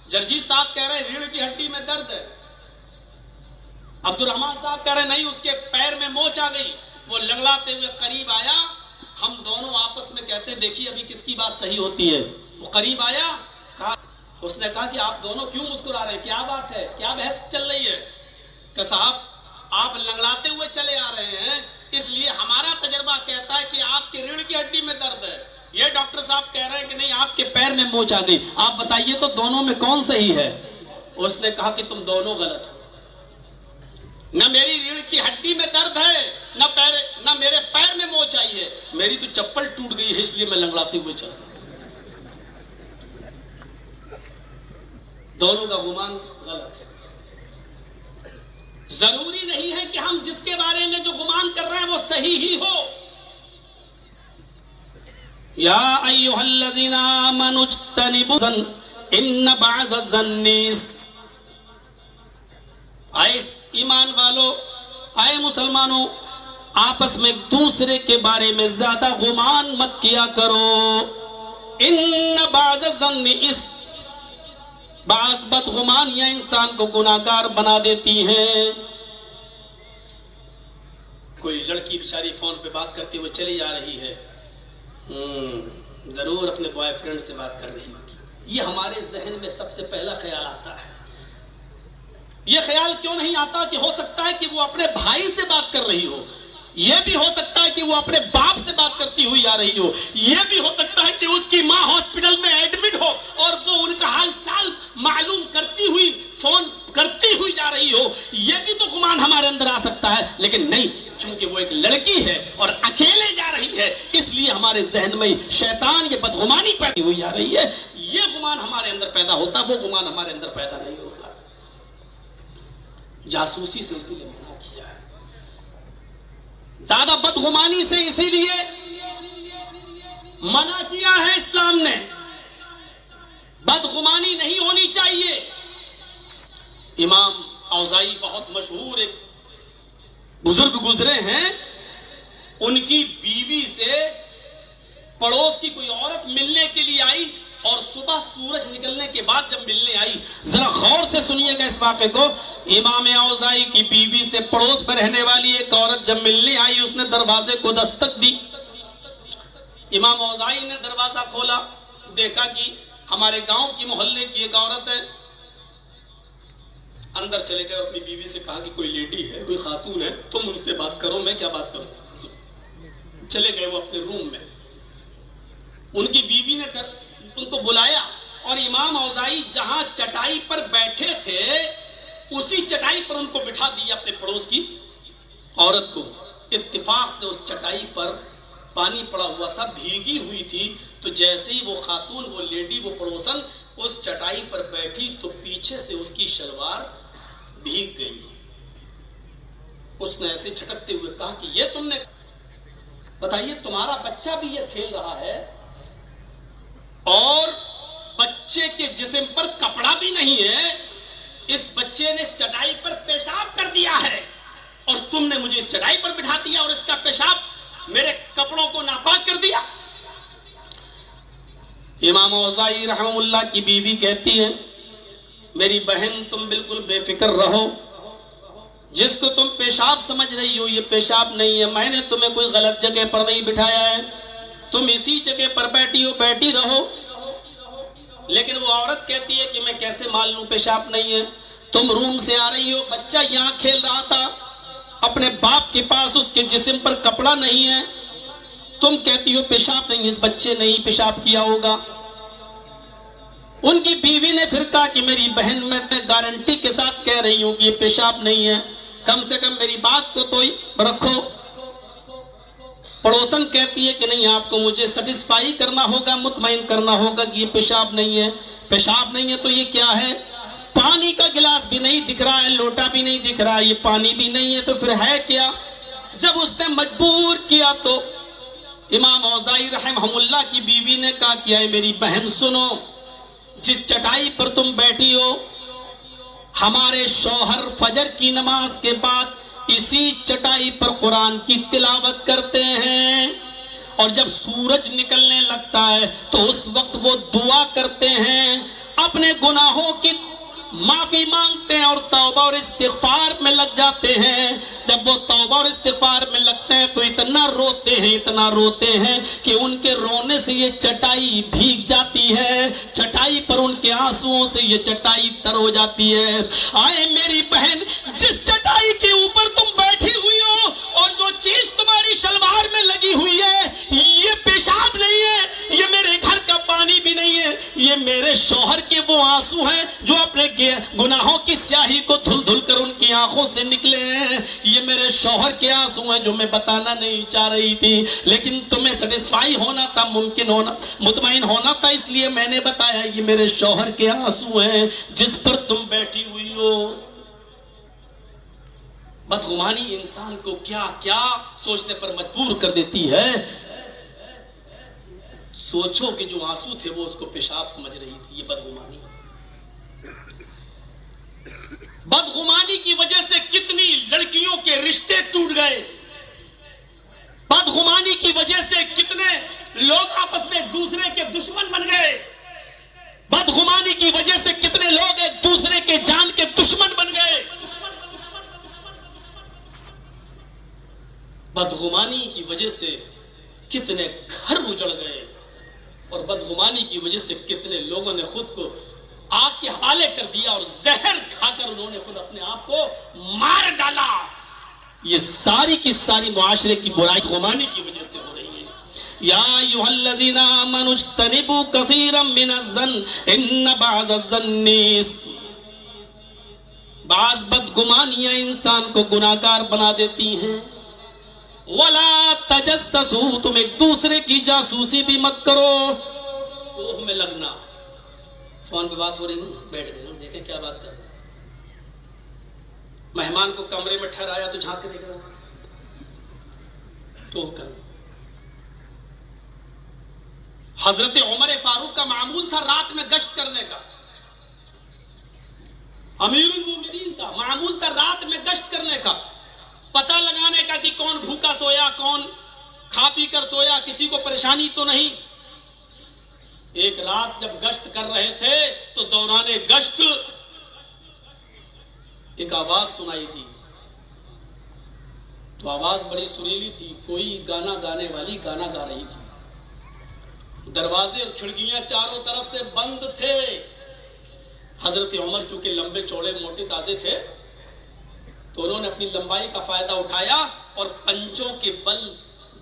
جرجیت صاحب کہہ رہے ہیں ریڑھ کی ہڈی میں درد ہے، عبد الرحمن صاحب کہہ رہے ہیں نہیں اس کے پیر میں موچ آ گئی. وہ لنگڑاتے ہوئے قریب آیا، ہم دونوں آپس میں کہتے ہیں دیکھیے ابھی کس کی بات صحیح ہوتی ہے. وہ قریب آیا، کہا، اس نے کہا کہ آپ دونوں کیوں مسکرا رہے ہیں، کیا بات ہے، کیا بحث چل رہی ہے؟ کہ صاحب آپ لنگڑاتے ہوئے چلے آ رہے ہیں، اس لیے ہمارا تجربہ کہتا ہے کہ آپ کی ریڑھ کی ہڈی میں درد ہے. یہ ڈاکٹر صاحب کہہ رہے ہیں کہ نہیں آپ کے پیر میں موچ آ گئی. آپ بتائیے تو دونوں میں کون صحیح ہے؟ اس نے کہا کہ تم دونوں غلط ہو. نہ میری ریڑھ کی ہڈی میں درد ہے، نہ میرے پیر میں موچ آئی ہے، میری تو چپل ٹوٹ گئی ہے، اس لیے میں لنگڑاتے ہوئے چل رہا ہوں. دونوں کا گمان غلط ہے. ضروری نہیں ہے کہ ہم جس کے بارے میں جو گمان کر رہے ہیں وہ صحیح ہی ہو. یا ایھا الذین آمنوا اجتنبوا الظن ان بعض الظن، اے ایمان والو، اے مسلمانوں، آپس میں ایک دوسرے کے بارے میں زیادہ گمان مت کیا کرو. ان بعض الظن، اس بعض بدگمانیاں انسان کو گناہگار بنا دیتی ہیں. کوئی لڑکی بیچاری فون پہ بات کرتے ہوئے چلی جا رہی ہے، ضرور اپنے بوائے فرینڈ سے بات کر رہی ہوگی. یہ ہمارے ذہن میں سب سے پہلا خیال آتا ہے. یہ خیال کیوں نہیں آتا کہ ہو سکتا ہے کہ وہ اپنے بھائی سے بات کر رہی ہو، یہ بھی ہو سکتا ہے کہ وہ اپنے باپ سے بات کرتی ہوئی جا رہی ہو، یہ بھی ہو سکتا ہے کہ اس کی ماں ہاسپٹل میں ایڈمٹ ہو اور وہ ان کا حال چال معلوم کرتی ہوئی فون کرتی ہوئی جا رہی ہو. یہ بھی تو گمان ہمارے اندر آ سکتا ہے. لیکن نہیں، چونکہ وہ ایک لڑکی ہے اور اکیلے جا رہی ہے، اس لیے ہمارے ذہن میں شیطان یہ بدگمانی پیدا ہوئی جا رہی ہے. یہ گمان ہمارے اندر پیدا ہوتا، وہ گمان ہمارے اندر پیدا نہیں ہوتا. جاسوسی سے اسی لیے منع کیا ہے، زیادہ بدگمانی سے اسی لیے منع کیا ہے اسلام نے. بدگمانی نہیں ہونی چاہیے. امام اوزائی بہت مشہور ایک بزرگ گزرے ہیں، ان کی بیوی سے پڑوس کی کوئی عورت ملنے کے لیے آئی اور صبح سورج نکلنے کے بعد جب ملنے آئی، ذرا غور سے سنیے گا اس واقعے کو. امام اوزائی کی بیوی سے پڑوس پر رہنے والی ایک عورت جب ملنے آئی، اس نے دروازے کو دستک دی. امام اوزائی نے دروازہ کھولا، دیکھا کہ ہمارے گاؤں کی محلے کی ایک عورت ہے. اندر چلے گئے اور اپنی بیوی سے کہا کہ کوئی لیڈی ہے، کوئی خاتون ہے، تم ان سے بات کرو، میں کیا بات کروں. چلے گئے وہ اپنے روم میں. ان کی بیوی نے ان کو بلایا اور امام اوزائی جہاں چٹائی پر بیٹھے تھے اسی چٹائی پر ان کو بٹھا دیا اپنے پڑوس کی عورت کو. اتفاق سے اس چٹائی پر پانی پڑا ہوا تھا، بھیگی ہوئی تھی. تو جیسے ہی وہ خاتون، وہ لیڈی، وہ پڑوسن اس چٹائی پر بیٹھی تو پیچھے سے اس کی شلوار بھیگ گئی. اس نے ایسے جھٹکتے ہوئے کہا کہ یہ تم نے، بتائیے تمہارا بچہ بھی یہ کھیل رہا ہے اور بچے کے جسم پر کپڑا بھی نہیں ہے، اس بچے نے اس چٹائی پر پیشاب کر دیا ہے اور تم نے مجھے اس چٹائی پر بٹھا دیا اور اس کا پیشاب میرے کپڑوں کو ناپاک کر دیا. امام اوزائی رحمہ اللہ کی بیوی کہتی ہے میری بہن تم بالکل بے فکر رہو، جس کو تم پیشاب سمجھ رہی ہو یہ پیشاب نہیں ہے، میں نے تمہیں کوئی غلط جگہ پر نہیں بٹھایا ہے، تم اسی جگہ پر بیٹھی ہو، بیٹھی رہو۔ لیکن وہ عورت کہتی ہے کہ میں کیسے مان لوں پیشاب نہیں ہے؟ تم روم سے آ رہی ہو، بچہ یہاں کھیل رہا تھا اپنے باپ کے پاس، اس کے جسم پر کپڑا نہیں ہے، تم کہتی ہو پیشاب نہیں، اس بچے نے ہی پیشاب کیا ہوگا۔ ان کی بیوی نے پھر کہا کہ میری بہن، میں گارنٹی کے ساتھ کہہ رہی ہوں کہ یہ پیشاب نہیں ہے، کم سے کم میری بات کو تو رکھو۔ پڑوسن کہتی ہے کہ نہیں، آپ کو مجھے سیٹسفائی کرنا ہوگا، مطمئن کرنا ہوگا کہ یہ پیشاب نہیں ہے۔ پیشاب نہیں ہے تو یہ کیا ہے؟ پانی کا گلاس بھی نہیں دکھ رہا ہے، لوٹا بھی نہیں دکھ رہا ہے، یہ پانی بھی نہیں ہے تو پھر ہے کیا؟ جب اس نے مجبور کیا تو امام اوزاعی رحمہ اللہ کی بیوی نے کہا کہ اے میری بہن سنو، جس چٹائی پر تم بیٹھی ہو، ہمارے شوہر فجر کی نماز کے بعد اسی چٹائی پر قرآن کی تلاوت کرتے ہیں، اور جب سورج نکلنے لگتا ہے تو اس وقت وہ دعا کرتے ہیں، اپنے گناہوں کی معافی مانگتے ہیں اور توبہ اور استغفار میں لگ جاتے ہیں۔ جب وہ توبہ اور استغفار میں لگتے ہیں تو اتنا روتے ہیں کہ ان کے رونے سے یہ چٹائی بھیگ جاتی ہے، چٹائی پر ان کے آنسوؤں سے یہ چٹائی تر ہو جاتی ہے۔ آئے میری بہن، جس چٹائی کے اوپر تم بیٹھی ہوئی ہو اور جو چیز تمہاری شلوار میں لگی ہوئی ہے، یہ پیشاب نہیں ہے، یہ میرے گھر کا پانی بھی نہیں ہے، یہ میرے شوہر کے وہ آنسو ہیں جو اپنے گناہوں کی سیاہی کو دھل دھل کر ان کی آنکھوں سے نکلے ہیں، یہ میرے شوہر کے آنسو ہیں جو میں بتانا نہیں چاہ رہی تھی، لیکن تمہیں سیٹسفائی ہونا تھا، ممکن ہونا، مطمئن ہونا تھا، اس لیے میں نے بتایا یہ میرے شوہر کے آنسو ہیں جس پر تم بیٹھی ہوئی ہو۔ بدگمانی انسان کو کیا کیا سوچنے پر مجبور کر دیتی ہے۔ سوچو کہ جو آنسو تھے وہ اس کو پیشاب سمجھ رہی تھی، یہ بدگمانی۔ بدگمانی کی وجہ سے کتنی لڑکیوں کے رشتے ٹوٹ گئے، بدگمانی کی وجہ سے کتنے لوگ آپس میں ایک دوسرے کے دشمن بن گئے، بدگمانی کی وجہ سے کتنے لوگ ایک دوسرے کے جان کے دشمن بن گئے، بدگمانی کی وجہ سے کتنے گھر اجڑ گئے، اور بدگمانی کی وجہ سے کتنے لوگوں نے خود کو آگ کے حوالے کر دیا اور زہر کھا کر انہوں نے خود اپنے آپ کو مار ڈالا۔ یہ ساری کی ساری معاشرے کی برائی بدگمانی کی وجہ سے ہو رہی ہے۔ یا ایھا الذین آمنوا اجتنبوا کثیرا من الظن ان بعض الظن بعض بدگمانیاں انسان کو گناہگار بنا دیتی ہیں۔ وَلَا تَجَسَّسُوا، تم ایک دوسرے کی جاسوسی بھی مت کرو۔ توہ میں لگنا، فون پہ بات ہو رہی ہوں، بیٹھ گئے ہوں، دیکھیں کیا بات کر رہے ہیں، مہمان کو کمرے میں ٹھہرایا تو جھانک کے دیکھ رہا ہوں، توہ کرنا۔ حضرت عمر فاروق کا معمول تھا رات میں گشت کرنے کا، امیر المومنین کا معمول تھا رات میں گشت کرنے کا، پتہ لگانے کا کہ کون بھوکا سویا، کون کھا پی کر سویا، کسی کو پریشانی تو نہیں۔ ایک رات جب گشت کر رہے تھے تو دوران گشت ایک آواز سنائی دی، تو آواز بڑی سریلی تھی، کوئی گانا گانے والی گانا گا رہی تھی، دروازے اور کھڑکیاں چاروں طرف سے بند تھے۔ حضرت عمر چونکہ لمبے چوڑے موٹے تازے تھے تو انہوں نے اپنی لمبائی کا فائدہ اٹھایا اور پنجوں کے بل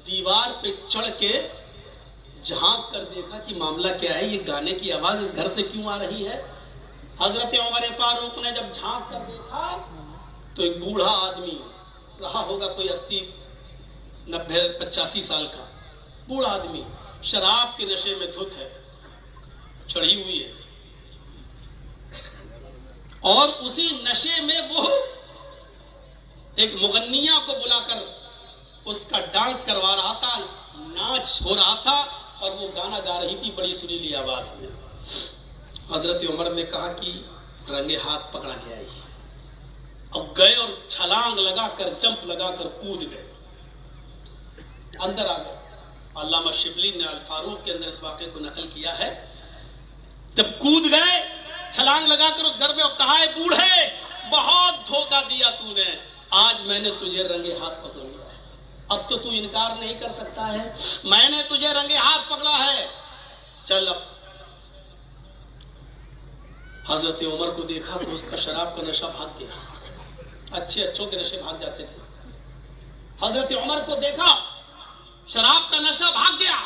دیوار پہ چڑھ کے جھانک کر دیکھا کہ معاملہ کیا ہے، یہ گانے کی آواز اس گھر سے کیوں آ رہی ہے۔ حضرت عمر فاروق نے جب جھانک کر دیکھا تو ایک بوڑھا آدمی رہا ہوگا، کوئی 80 90 85 سال کا بوڑھا آدمی، شراب کے نشے میں دھت ہے، چڑھی ہوئی ہے، اور اسی نشے میں وہ ایک مغنیہ کو بلا کر اس کا ڈانس کروا رہا تھا، ناچ ہو رہا تھا، اور وہ گانا گا رہی تھی بڑی سریلی آواز میں۔ حضرت عمر نے کہا کہ رنگے ہاتھ پکڑا گیا ہی، اب گئے اور چھلانگ لگا کر جمپ لگا کر کود گئے، اندر آ گئے۔ علامہ شبلی نے الفاروق کے اندر اس واقعے کو نقل کیا ہے، جب کود گئے چھلانگ لگا کر اس گھر میں، کہا ہے بوڑھے بہت دھوکہ دیا تو نے، آج میں نے تجھے رنگے ہاتھ پکڑ لیا ہے، اب تو انکار نہیں کر سکتا ہے، میں نے تجھے رنگے ہاتھ پکڑا ہے، چل اب۔ حضرت عمر کو دیکھا تو اس کا شراب کا نشہ بھاگ گیا، اچھے اچھوں کے نشے بھاگ جاتے تھے، حضرت عمر کو دیکھا شراب کا نشہ بھاگ گیا،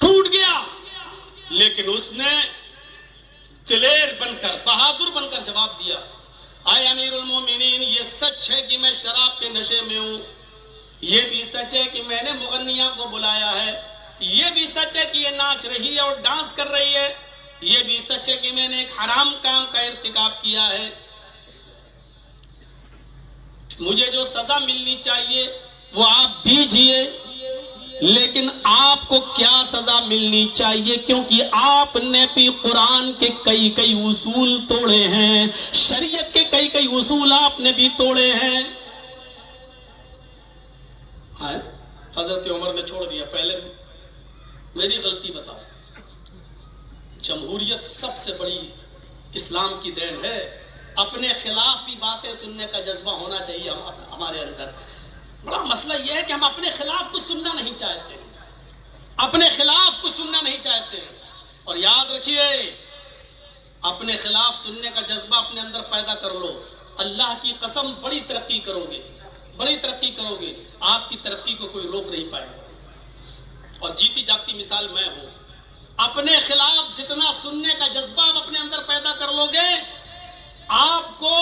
ٹوٹ گیا، لیکن اس نے دلیر بن کر، بہادر بن کر جواب دیا، اے امیر المومنین، یہ سچ ہے کہ میں شراب کے نشے میں ہوں، یہ بھی سچ ہے کہ میں نے مغنیہ کو بلایا ہے، یہ بھی سچ ہے کہ یہ ناچ رہی ہے اور ڈانس کر رہی ہے، یہ بھی سچ ہے کہ میں نے ایک حرام کام کا ارتکاب کیا ہے، مجھے جو سزا ملنی چاہیے وہ آپ دیجئے، لیکن آپ کو کیا سزا ملنی چاہیے، کیونکہ آپ نے بھی قرآن کے کئی اصول توڑے ہیں، شریعت کے کئی اصول آپ نے بھی توڑے ہیں۔ حضرت عمر نے چھوڑ دیا، پہلے میری غلطی بتاؤ، جمہوریت سب سے بڑی اسلام کی دین ہے، اپنے خلاف بھی باتیں سننے کا جذبہ ہونا چاہیے ہمارے اندر۔ بڑا مسئلہ یہ ہے کہ ہم اپنے خلاف کچھ سننا نہیں چاہتے، اپنے خلاف کچھ سننا نہیں چاہتے، اور یاد رکھیے اپنے خلاف سننے کا جذبہ اپنے اندر پیدا کر لو، اللہ کی قسم بڑی ترقی کرو گے، بڑی ترقی کرو گے، آپ کی ترقی کو کوئی روک نہیں پائے گا۔ اور جیتی جاگتی مثال میں ہوں، اپنے خلاف جتنا سننے کا جذبہ آپ اپنے اندر پیدا کر لو گے، آپ کو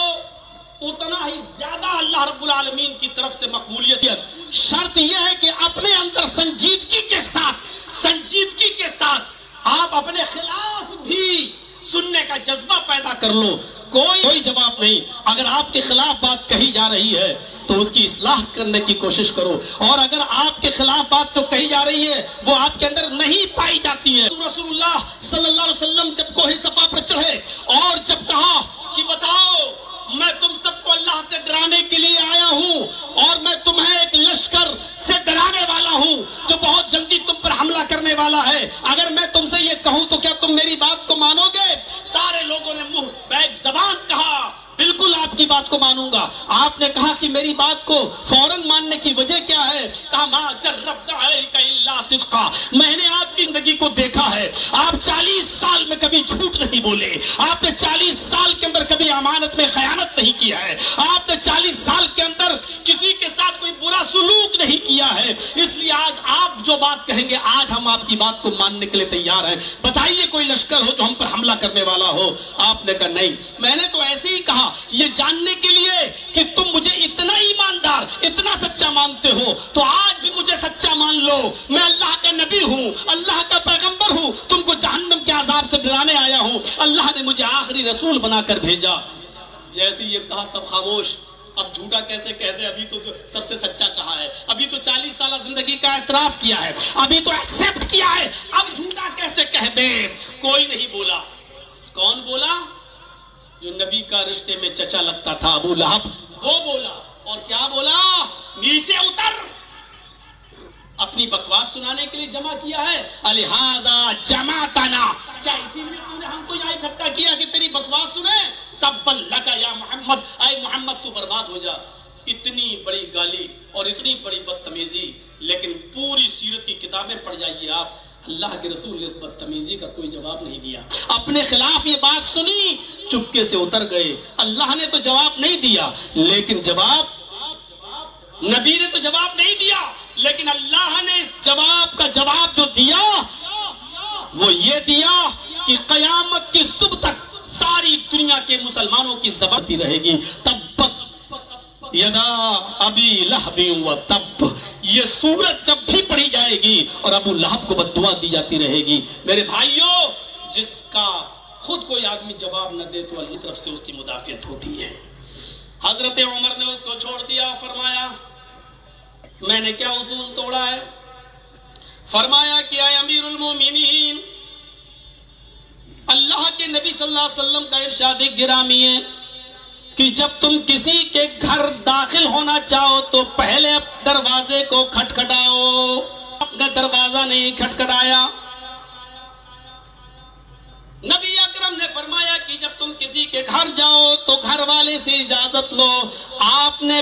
اتنا ہی زیادہ اللہ رب العالمین کی طرف سے مقبولیت ہے۔ شرط یہ ہے کہ اپنے اندر سنجیدگی کے ساتھ آپ اپنے خلاف بھی سننے کا جذبہ پیدا کر لو، کوئی جواب نہیں، اگر آپ کے خلاف بات کہی جا رہی ہے تو اس کی اصلاح کرنے کی کوشش کرو، اور اگر آپ کے خلاف بات جو کہی جا رہی ہے وہ آپ کے اندر نہیں پائی جاتی ہے۔ رسول اللہ صلی اللہ علیہ وسلم جب کوہ صفا پر چڑھے اور جب کہا کہ بتاؤ میں تم سب کو اللہ سے ڈرانے کے لیے آیا ہوں، اور میں تمہیں ایک لشکر سے ڈرانے والا ہوں جو بہت جلدی تم پر حملہ کرنے والا ہے، اگر میں تم سے یہ کہوں تو کیا تم میری بات کو مانو گے؟ سارے لوگوں نے منہ بیک زبان کہا بالکل آپ کی بات کو مانوں گا۔ آپ نے کہا کہ میری بات کو فوراً ماننے کی وجہ کیا ہے؟ کہا ما جربنا علیک الا صدقا، میں نے آپ کی زندگی کو دیکھا ہے، آپ 40 سال میں کبھی جھوٹ نہیں بولے، آپ نے 40 سال کے اندر کبھی امانت میں خیانت نہیں کیا ہے، آپ نے 40 سال کے اندر کسی کے ساتھ کوئی برا سلوک نہیں کیا ہے، اس لیے آج آپ جو بات کہیں گے آج ہم آپ کی بات کو ماننے کے لیے تیار ہیں، بتائیے کوئی لشکر ہو جو ہم پر حملہ کرنے والا ہو؟ آپ نے کہا نہیں، میں نے تو ایسے ہی کہا یہ جاننے کے لیے کہ تم مجھے اتنا ایماندار، اتنا سچا مانتے ہو تو آج بھی مجھے سچا مان لو، میں اللہ کا نبی ہوں، اللہ کا پیغمبر ہوں، تم کو جہنم کے عذاب سے ڈرانے آیا ہوں، اللہ نے مجھے آخری رسول بنا کر بھیجا۔ جیسے یہ کہا سب خاموش، اب جھوٹا کیسے کہہ دے، ابھی تو سب سے سچا کہا ہے، ابھی تو 40 سالہ زندگی کا اعتراف کیا ہے، ابھی تو ایکسپٹ کیا ہے، اب جھوٹا کیسے کہہ دے؟ کوئی نہیں بولا۔ کون بولا؟ جو نبی کا رشتے میں چچا لگتا تھا، ابو لہب، وہ بولا، اور کیا بولا؟ نیچے اتر۔ اپنی بکواس سنانے کے لیے جمع کیا ہے، الہٰذا جمعتنا، کیا اسی لیے تو نے ہم کو یہاں اکٹھا کیا کہ تیری بکواس سنے؟ تبا لک یا محمد، اے محمد تو برباد ہو جا۔ اتنی بڑی گالی اور اتنی بڑی بدتمیزی، لیکن پوری سیرت کی کتابیں پڑھ جائیے آپ، اللہ کے رسول نے اس بدتمیزی کا کوئی جواب نہیں دیا، اپنے خلاف یہ بات سنی چپکے سے اتر گئے، اللہ نے تو جواب نہیں دیا، لیکن نبی نے تو جواب نہیں دیا، لیکن اللہ نے اس جواب کا جواب جو دیا وہ یہ دیا کہ قیامت کی صبح تک ساری دنیا کے مسلمانوں کی زبان رہے گی، تبت یدا ابی لہب و تب، یہ سورت جب بھی پڑھی جائے گی اور ابو لہب کو بد دعا دی جاتی رہے گی۔ میرے بھائیوں، جس کا خود کوئی آدمی جواب نہ دے تو اللہ کی طرف سے اس کی مدافعت ہوتی ہے۔ حضرت عمر نے اس کو چھوڑ دیا، فرمایا میں نے کیا اصول توڑا ہے؟ فرمایا کہ اے امیر المومنین، اللہ کے نبی صلی اللہ علیہ وسلم کا ارشاد گرامی ہے کہ جب تم کسی کے گھر داخل ہونا چاہو تو پہلے دروازے کو کھٹکھٹاؤ۔ اپنا دروازہ نہیں کھٹکھٹایا۔ نبی اکرم نے فرمایا کہ جب تم کسی کے گھر جاؤ تو گھر والے سے اجازت لو۔ آپ نے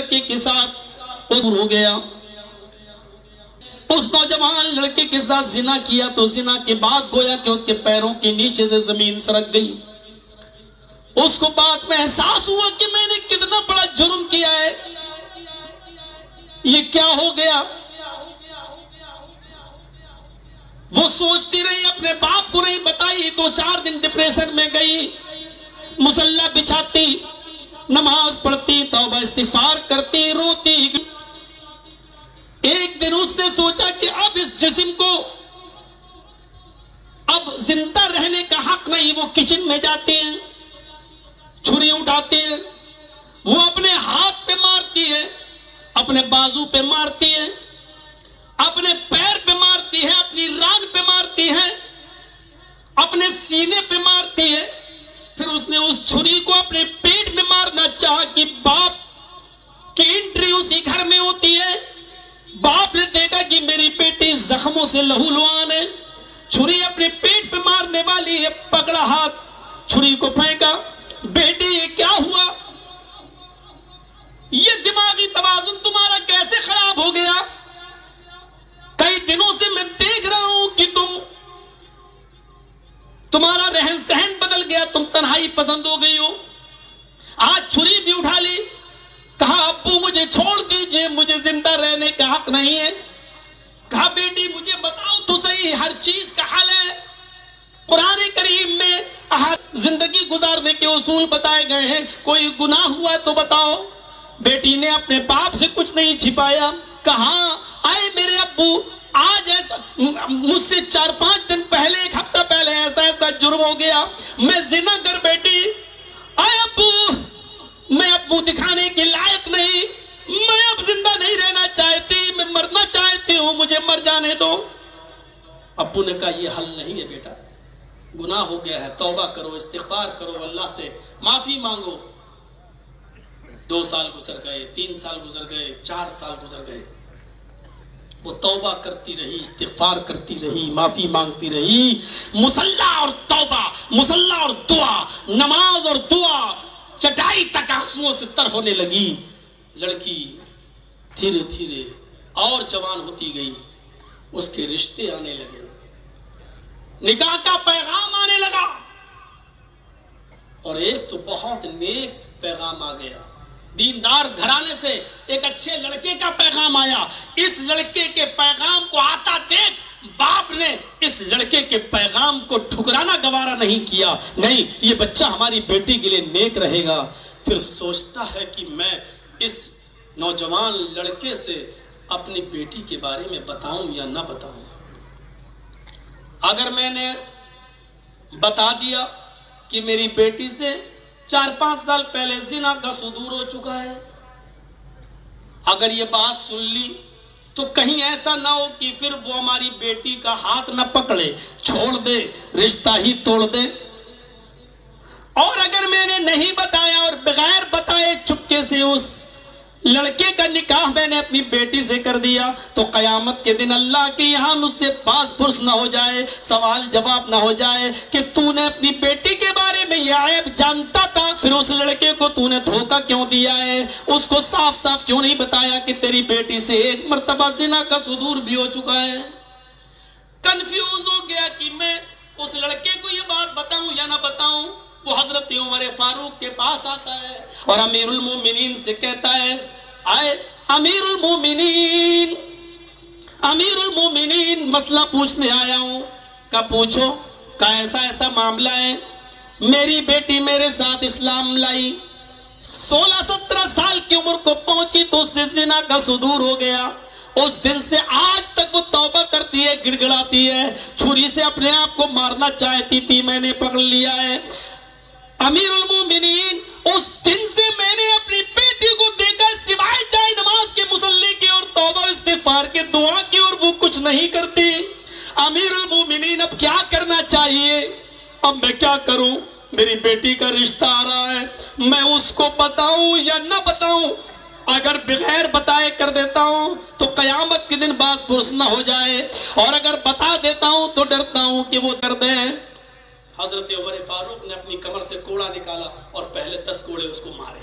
لڑکے کے ساتھ ہو گیا. اس نوجوان لڑکے کے ساتھ زنا کیا تو زنا کے بعد گویا کہ اس کے پیروں کے نیچے سے زمین سرک گئی. اس کو بعد میں احساس ہوا کہ میں نے کتنا بڑا جرم کیا ہے, یہ کیا ہو گیا. وہ سوچتی رہی, اپنے باپ کو نہیں بتائی. 2-4 دن ڈپریشن میں گئی, مصلی بچھاتی, نماز پڑھتی, توبہ استغفار کرتی, روتی. ایک دن اس نے سوچا کہ اب اس جسم کو اب زندہ رہنے کا حق نہیں. وہ کچن میں جاتی ہے, چھری اٹھاتی ہے, وہ اپنے ہاتھ پہ مارتی ہے, اپنے بازو پہ مارتی ہے, اپنے پیر پہ مارتی ہے, اپنی ران پہ مارتی ہے, اپنے سینے پہ مارتی ہے. پھر اس نے اس چھری کو اپنے پیٹ میں مارنا چاہا کہ باپ کی انٹری اسی گھر میں ہوتی ہے. باپ نے دیکھا کہ میری بیٹی زخموں سے لہولہان ہے, چھری اپنے پیٹ پہ مارنے والی ہے, پکڑا ہاتھ, چھری کو پھینکا. بیٹی یہ کیا ہوا, یہ دماغی توازن تمہارا کیسے خراب ہو گیا؟ کئی دنوں سے میں دیکھ رہا ہوں کہ تمہارا رہن سہن بدل گیا, تم تنہائی پسند ہو گئی ہو. آج چھری بھی اٹھا لی. کہا ابو مجھے چھوڑ دیجئے, مجھے زندہ رہنے کا حق نہیں ہے. کہا بیٹی مجھے بتاؤ تو صحیح, ہر چیز کا حل ہے. قرآن کریم میں زندگی گزارنے کے اصول بتائے گئے ہیں. کوئی گناہ ہوا تو بتاؤ. بیٹی نے اپنے باپ سے کچھ نہیں چھپایا. کہا آئے میرے ابو, آج ایسا مجھ سے 4-5 دن پہلے, 1 ہفتہ پہلے ایسا جرم ہو گیا, میں زنا کر بیٹی. آئے ابو, میں ابو دکھانے کے لائق نہیں, میں اب زندہ نہیں رہنا چاہتی, میں مرنا چاہتی ہوں, مجھے مر جانے دو. ابو نے کہا یہ حل نہیں ہے بیٹا, گناہ ہو گیا ہے, توبہ کرو, استغفار کرو, اللہ سے معافی مانگو. 2 سال گزر گئے, 3 سال گزر گئے, 4 سال گزر گئے. وہ توبہ کرتی رہی, استغفار کرتی رہی, معافی مانگتی رہی. مصلی اور توبہ, مصلی اور دعا, نماز اور دعا, چٹائی تک آنسوؤں سے تر ہونے لگی. لڑکی دھیرے دھیرے اور جوان ہوتی گئی, اس کے رشتے آنے لگے, نکاح کا پیغام آنے لگا. اور ایک تو بہت نیک پیغام آ گیا, دیندار گھرانے سے ایک اچھے لڑکے کا پیغام آیا. اس لڑکے کے پیغام کو آتا دیکھ باپ نے اس لڑکے کے پیغام کو ٹھکرانا گوارا نہیں کیا. نہیں, یہ بچہ ہماری بیٹی کے لیے نیک رہے گا. پھر سوچتا ہے کہ میں اس نوجوان لڑکے سے اپنی بیٹی کے بارے میں بتاؤں یا نہ بتاؤں. اگر میں نے بتا دیا کہ میری بیٹی سے 4-5 سال پہلے زنا کا صدور ہو چکا ہے, اگر یہ بات سن لی تو کہیں ایسا نہ ہو کہ پھر وہ ہماری بیٹی کا ہاتھ نہ پکڑے, چھوڑ دے, رشتہ ہی توڑ دے. اور اگر میں نے نہیں بتایا اور بغیر بتائے چپکے سے اس لڑکے کا نکاح میں نے اپنی بیٹی سے کر دیا, تو قیامت کے دن اللہ کے یہاں مجھ سے باس پرس نہ ہو جائے, سوال جواب نہ ہو جائے کہ تو نے اپنی بیٹی کے بارے میں یہ عیب جانتا تھا, پھر اس لڑکے کو تو نے دھوکہ کیوں دیا ہے, اس کو صاف صاف کیوں نہیں بتایا کہ تیری بیٹی سے 1 مرتبہ زنا کا صدور بھی ہو چکا ہے. کنفیوز ہو گیا کہ میں اس لڑکے کو یہ بات بتاؤں یا نہ بتاؤں. وہ حضرت عمر فاروق کے پاس آتا ہے اور امیر المومنین سے کہتا ہے, آئے امیر المومنین, امیر المومنین مسئلہ پوچھنے آیا ہوں. کہا پوچھو. کہا ایسا معاملہ ہے, میری بیٹی میرے ساتھ اسلام لائی, 16-17 سال کی عمر کو پہنچی تو اس سے زنا کا صدور ہو گیا. اس دن سے آج تک وہ توبہ کرتی ہے, گڑ گڑاتی ہے, چھری سے اپنے آپ کو مارنا چاہتی تھی, میں نے پکڑ لیا ہے. امیر المومنین, اس دن سے میں نے اپنی بیٹی کو دیکھا سوائے چاہے نماز کے, مصلی کے اور توبہ استغفار کے, دعا کی, اور وہ کچھ نہیں کرتی. امیر المومنین اب کیا کرنا چاہیے, اب میں کیا کروں, میری بیٹی کا رشتہ آ رہا ہے, میں اس کو بتاؤں یا نہ بتاؤں. اگر بغیر بتائے کر دیتا ہوں تو قیامت کے دن بات پرس نہ ہو جائے, اور اگر بتا دیتا ہوں تو ڈرتا ہوں کہ وہ کر دیں. حضرت عمر فاروق نے اپنی کمر سے کوڑا نکالا اور پہلے 10 کوڑے اس کو مارے.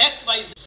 XYZ,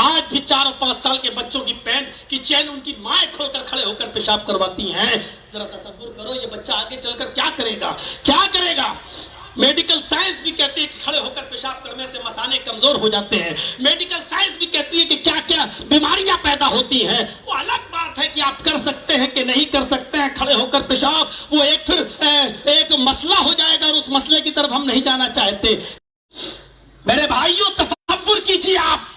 آج بھی 4 اور 5 سال کے بچوں کی پینٹ کی چین ان کی مائیں کھول کر کھڑے ہو کر پیشاب کرواتی ہیں. ذرا تصور کرو یہ بچہ آگے چل کر کیا کرے گا, کیا کرے گا. میڈیکل سائنس بھی کہتی ہے کہ کھڑے ہو کر پیشاب کرنے سے مثانے کمزور ہو جاتے ہیں. میڈیکل سائنس بھی کہتی ہے کہ کیا کیا بیماریاں پیدا ہوتی ہیں. وہ الگ بات ہے کہ آپ کر سکتے ہیں کہ نہیں کر سکتے ہیں کھڑے ہو کر پیشاب, وہ ایک مسئلہ ہو جائے گا اور اس مسئلے کی طرف ہم نہیں جانا چاہتے. میرے بھائیوں تصور کیجیے آپ.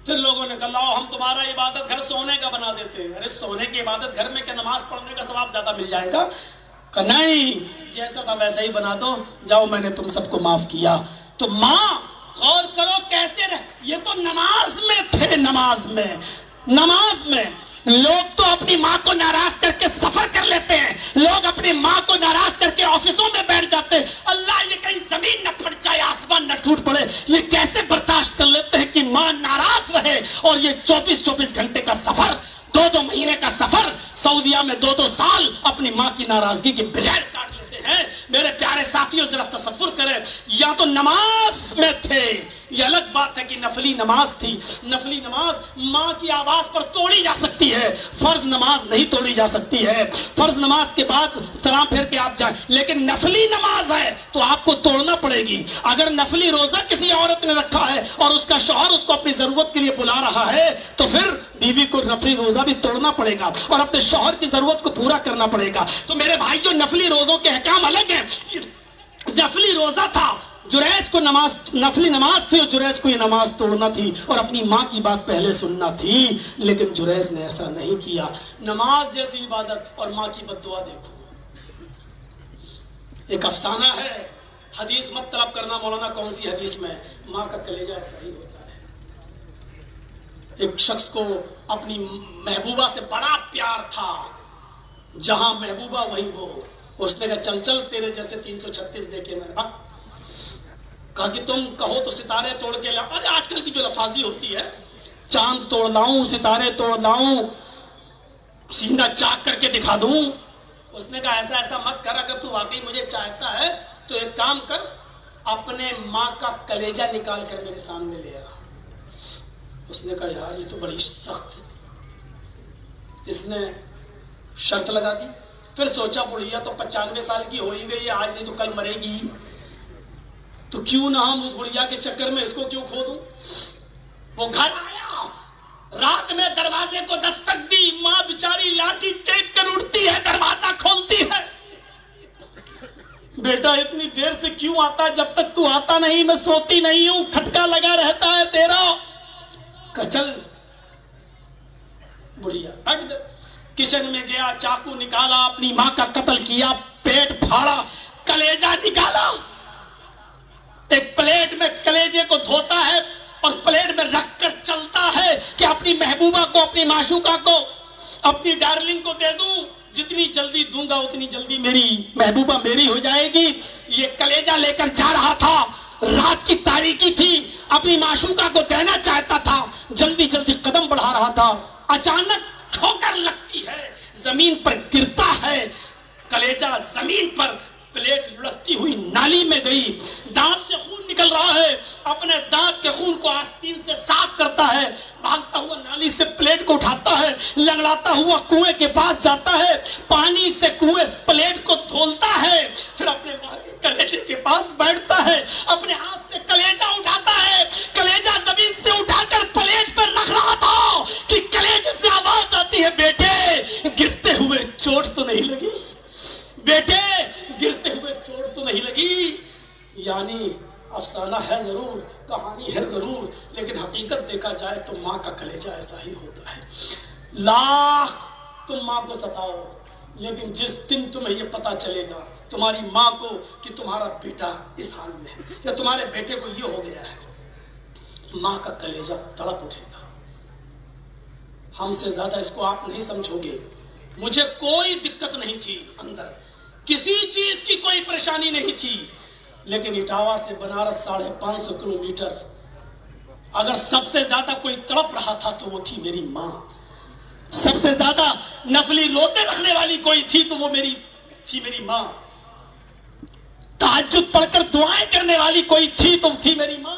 پھر لوگوں نے کہا لاؤ ہم تمہارا عبادت گھر سونے کا بنا دیتے ہیں. ارے سونے کی عبادت گھر میں کہ نماز پڑھنے کا ثواب زیادہ مل جائے گا. کہ نہیں جیسا تھا ویسا ہی بنا دو, جاؤ میں نے تم سب کو معاف کیا. تو ماں غور کرو کیسے رہے, یہ تو نماز میں تھے. نماز میں لوگ تو اپنی ماں کو ناراض کر کے سفر کر لیتے ہیں, لوگ اپنی ماں کو ناراض کر کے آفسوں میں بیٹھ جاتے ہیں. اللہ یہ کہیں زمین نہ پھٹ جائے آسمان نہ ٹوٹ پڑے, یہ کیسے برداشت کر لیتے ہیں کہ ماں ناراض رہے. اور یہ 24 گھنٹے کا سفر, 2 مہینے کا سفر سعودیہ میں 2 سال اپنی ماں کی ناراضگی کے بغیر کاٹ لیتے ہیں. میرے پیارے ساتھیوں ذرا تصور کریں, یا تو نماز میں تھے, یہ الگ بات ہے کہ نفلی نماز تھی. نفلی نماز ماں کی آواز پر توڑی جا سکتی ہے, فرض نماز نہیں توڑی جا سکتی ہے. فرض نماز کے بعد سلام پھیر کے آپ جائیں, لیکن نفلی نماز ہے تو آپ کو توڑنا پڑے گی. اگر نفلی روزہ کسی عورت نے رکھا ہے اور اس کا شوہر اس کو اپنی ضرورت کے لیے بلا رہا ہے تو پھر بیوی کو نفلی روزہ بھی توڑنا پڑے گا اور اپنے شوہر کی ضرورت کو پورا کرنا پڑے گا. تو میرے بھائیوں نفلی روزوں کے احکام الگ ہیں. نفلی روزہ تھا, جریج کو نفلی نماز تھی اور جریج کو یہ نماز توڑنا تھی اور اپنی ماں کی بات پہلے سننا تھی, لیکن جریج نے ایسا نہیں کیا. نماز جیسی عبادت اور ماں کی بد دعا دیکھو. ایک افسانہ ہے, حدیث مت طلب کرنا مولانا کون سی حدیث میں, ماں کا کلیجہ ایسا ہی ہوتا ہے. ایک شخص کو اپنی محبوبہ سے بڑا پیار تھا, جہاں محبوبہ وہیں وہ. اس نے کہا چل تیرے جیسے 336 دیکھے میں نے. کہا کہ تم کہو تو ستارے توڑ کے لاؤ. ارے آج کل کی جو لفاظی ہوتی ہے, چاند توڑ لاؤں, ستارے توڑ لاؤں, سینہ چاک کر کے دکھا دوں. اس نے کہا ایسا مت کر, اگر تو واقعی مجھے چاہتا ہے تو ایک کام کر, اپنے ماں کا کلیجہ نکال کر میرے سامنے لے آ. اس نے کہا یار یہ تو بڑی سخت. اس نے شرط لگا دی. پھر سوچا بڑھیا تو 95 سال کی ہو ہی گئی ہے, آج نہیں تو کل مرے گی, تو کیوں نہ ہم اس بڑھیا کے چکر میں اس کو کیوں کھو دوں. وہ گھر آیا, رات میں دروازے کو دستک دی, ماں بیچاری لاٹھی ٹیک کر اٹھتی ہے, دروازہ کھولتی ہے. بیٹا اتنی دیر سے کیوں آتا, جب تک تو آتا نہیں میں سوتی نہیں ہوں, کھٹکا لگا رہتا ہے تیرا. چل بڑھیا ہٹ دے. کچن میں گیا, چاقو نکالا, اپنی ماں کا قتل کیا, پیٹ پھاڑا, کلیجہ نکالا. ایک پلیٹ میں کلیجے کو دھوتا ہے اور پلیٹ میں رکھ کر چلتا ہے کہ اپنی محبوبہ کو, اپنی معشوقہ کو, اپنی ڈارلنگ کو دے دوں. جتنی جلدی دوں گا اتنی جلدی میری محبوبہ میری ہو جائے گی. یہ کلیجہ لے کر جا رہا تھا, رات کی تاریکی تھی, اپنی معشوقہ کو دینا چاہتا تھا, جلدی قدم بڑھا رہا تھا. اچانک ٹھوکر لگتی ہے, زمین پر گرتا ہے, کلیجہ زمین پر, پلیٹ لڑکتی ہوئی نالی میں گئی. دانت سے خون نکل رہا ہے, اپنے دانت کے خون کو آستین سے صاف کرتا ہے, بھاگتا ہوا نالی سے پلیٹ کو اٹھاتا ہے, لنگڑاتا ہوا کنویں کے پاس جاتا ہے, پانی سے کنویں پلیٹ کو دھولتا ہے, پھر اپنے ماں کے کلیجے کے پاس بیٹھتا ہے, اپنے ہاتھ سے کلیجہ اٹھاتا ہے. کلیجہ زمین سے اٹھا کر پلیٹ پر رکھ رہا تھا کہ کلیجے سے آواز آتی ہے, بیٹے گرتے ہوئے چوٹ تو نہیں لگی, بیٹے گرتے ہوئے چوٹ تو نہیں لگی. یعنی افسانہ ہے ضرور, کہانی ہے ضرور, لیکن حقیقت دیکھا جائے تو ماں کا کلیجہ ایسا ہی ہوتا ہے. لاکھ تم ماں کو ستاؤ, لیکن جس دن تمہیں یہ پتا چلے گا تمہاری ماں کو کہ تمہارا بیٹا اس حال میں ہے یا تمہارے بیٹے کو یہ ہو گیا ہے, ماں کا کلیجہ تڑپ اٹھے گا. ہم سے زیادہ اس کو آپ نہیں سمجھو گے. مجھے کوئی دقت نہیں تھی, اندر کسی چیز کی کوئی پریشانی نہیں تھی, لیکن اٹاوا سے بنارس 550 کلومیٹر, اگر سب سے زیادہ کوئی تڑپ رہا تھا تو وہ تھی میری ماں. سب سے زیادہ نفلی روزے رکھنے والی کوئی تھی تو وہ میری ماں. تہجد پڑھ کر دعائیں کرنے والی کوئی تھی تو تھی میری ماں.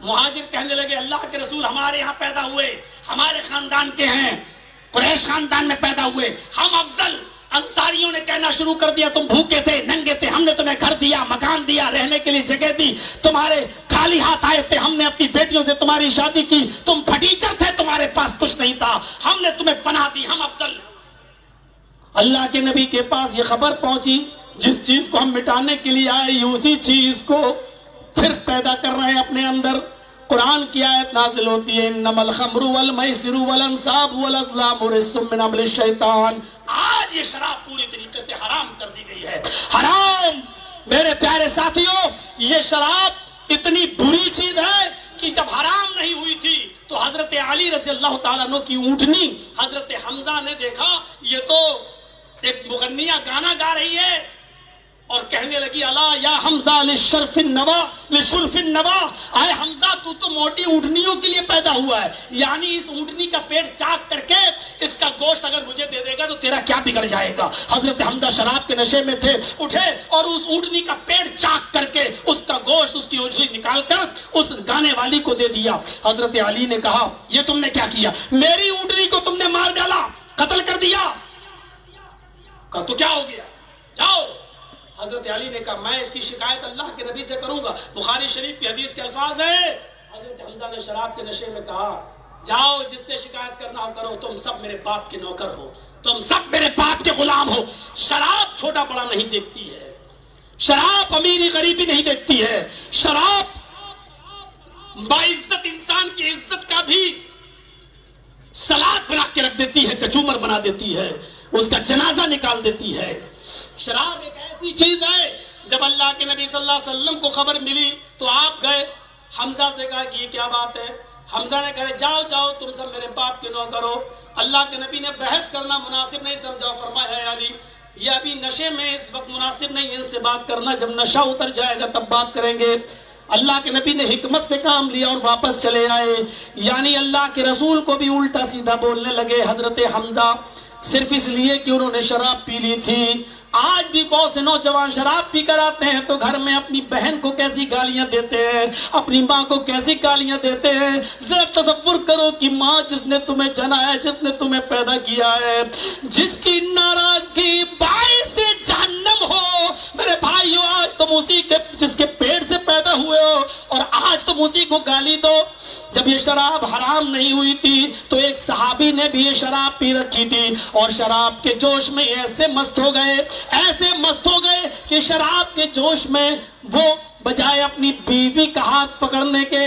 مہاجر کہنے لگے اللہ کے رسول ہمارے یہاں پیدا ہوئے، ہمارے خاندان کے ہیں، قریش خاندان میں پیدا ہوئے، ہم افضل۔ انصاریوں نے کہنا شروع کر دیا تم بھوکے تھے، ننگے تھے، ہم نے تمہیں گھر دیا، مکان دیا، رہنے کے لیے جگہ دی، تمہارے خالی ہاتھ آئے تھے، ہم نے اپنی بیٹیوں سے تمہاری شادی کی، تم پھٹیچر تھے، تمہارے پاس کچھ نہیں تھا، ہم نے تمہیں پناہ دی، ہم افضل۔ اللہ کے نبی کے پاس یہ خبر پہنچی جس چیز کو ہم مٹانے کے لیے آئے اسی چیز کو پھر پیدا کر رہے ہیں اپنے اندر۔ قرآن کی آیت نازل ہوتی ہے انما الخمر والمیسر والانصاب والازلام رجس من عمل الشیطان۔ آج یہ شراب پوری طریقے سے حرام کر دی گئی ہے، حرام۔ میرے پیارے ساتھیوں، یہ شراب اتنی بری چیز ہے کہ جب حرام نہیں ہوئی تھی تو حضرت علی رضی اللہ تعالیٰ عنہ کی اونٹنی حضرت حمزہ نے دیکھا یہ تو ایک مغنیہ گانا گا رہی ہے، اور کہنے لگی الا یا حمزہ للشرف النوا للشرف النوا، اے حمزہ تو موٹی اونٹنیوں کے لیے پیدا ہوا ہے، یعنی اس اونٹنی کا پیٹ چاک کر کے اس کا گوشت اگر مجھے دے دے گا تو تیرا کیا بگڑ جائے گا۔ حضرت حمزہ شراب کے نشے میں تھے، اٹھے اور اس اونٹنی کا پیٹ چاک کر کے اس کا گوشت، اس کی اونٹنی نکال کر اس گانے والی کو دے دیا۔ حضرت علی نے کہا یہ تم نے کیا کیا؟ میری اونٹنی کو تم نے مار ڈالا، قتل کر دیا۔ کہا تو کیا ہو گیا، جاؤ۔ حضرت علی نے کہا میں اس کی شکایت اللہ کے نبی سے کروں گا۔ بخاری شریف کی حدیث کے الفاظ ہیں، حضرت حمزہ نے شراب کے نشے میں کہا جاؤ جس سے شکایت کرنا ہو کرو، تم سب میرے باپ کے نوکر ہو، تم سب میرے باپ کے غلام ہو۔ شراب چھوٹا بڑا نہیں دیکھتی ہے، شراب امیری غریبی نہیں دیکھتی ہے، شراب باعزت انسان کی عزت کا بھی سلاد بنا کے رکھ دیتی ہے، کچومر بنا دیتی ہے، اس کا جنازہ نکال دیتی ہے۔ شراب ایک ایسی چیز ہے، جب اللہ کے نبی صلی اللہ علیہ وسلم کو خبر ملی تو آپ گئے، حمزہ سے کہا کہ یہ کیا بات ہے؟ حمزہ نے کہا جاؤ جاؤ تم سب میرے باپ کے نوکر ہو۔ اللہ کے نبی نے بحث کرنا مناسب نہیں سمجھا، فرمایا ہے علی یہ ابھی نشے میں اس وقت مناسب نہیں ان سے بات کرنا، جب نشہ اتر جائے گا تب بات کریں گے۔ اللہ کے نبی نے حکمت سے کام لیا اور واپس چلے آئے، یعنی اللہ کے رسول کو بھی الٹا سیدھا بولنے لگے حضرت حمزہ، صرف اس لیے کہ انہوں نے شراب پی لی تھی۔ آج بھی بہت سے نوجوان شراب پی کر آتے ہیں تو گھر میں اپنی بہن کو کیسی گالیاں دیتے ہیں، اپنی ماں کو کیسی گالیاں دیتے ہیں۔ ذرا تصور کرو کہ ماں جس نے تمہیں جنا ہے، جس نے تمہیں پیدا کیا ہے، جس کی ناراضگی باعث جہنم ہو، میرے بھائیو آج تم اسی کے جس کے پیٹ سے پیدا ہوئے ہو اور آج تم اسی کو گالی دو۔ جب یہ شراب حرام نہیں ہوئی تھی تو ایک صحابی نے بھی یہ شراب پی رکھی تھی اور شراب کے جوش میں ایسے مست ہو گئے کہ شراب کے جوش میں وہ بجائے اپنی بیوی کا ہاتھ پکڑنے کے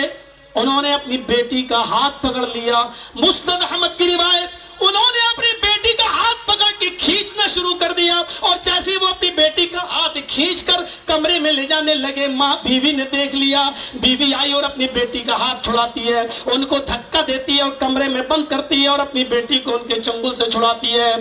انہوں نے اپنی بیٹی کا ہاتھ پکڑ لیا۔ مسند احمد کی روایت، انہوں نے اپنی بیٹی کا ہاتھ پکڑ کے کھینچنا شروع کر دیا، اور جیسے وہ اپنی بیٹی کا ہاتھ کھینچ کر کمرے میں لے جانے لگے، ماں بیوی نے دیکھ لیا، بیوی آئی اور اپنی بیٹی کا ہاتھ چھڑاتی ہے، ان کو دھکا دیتی ہے اور کمرے میں بند کرتی ہے اور اپنی بیٹی کو ان کے چنگل سے چھڑاتی ہے۔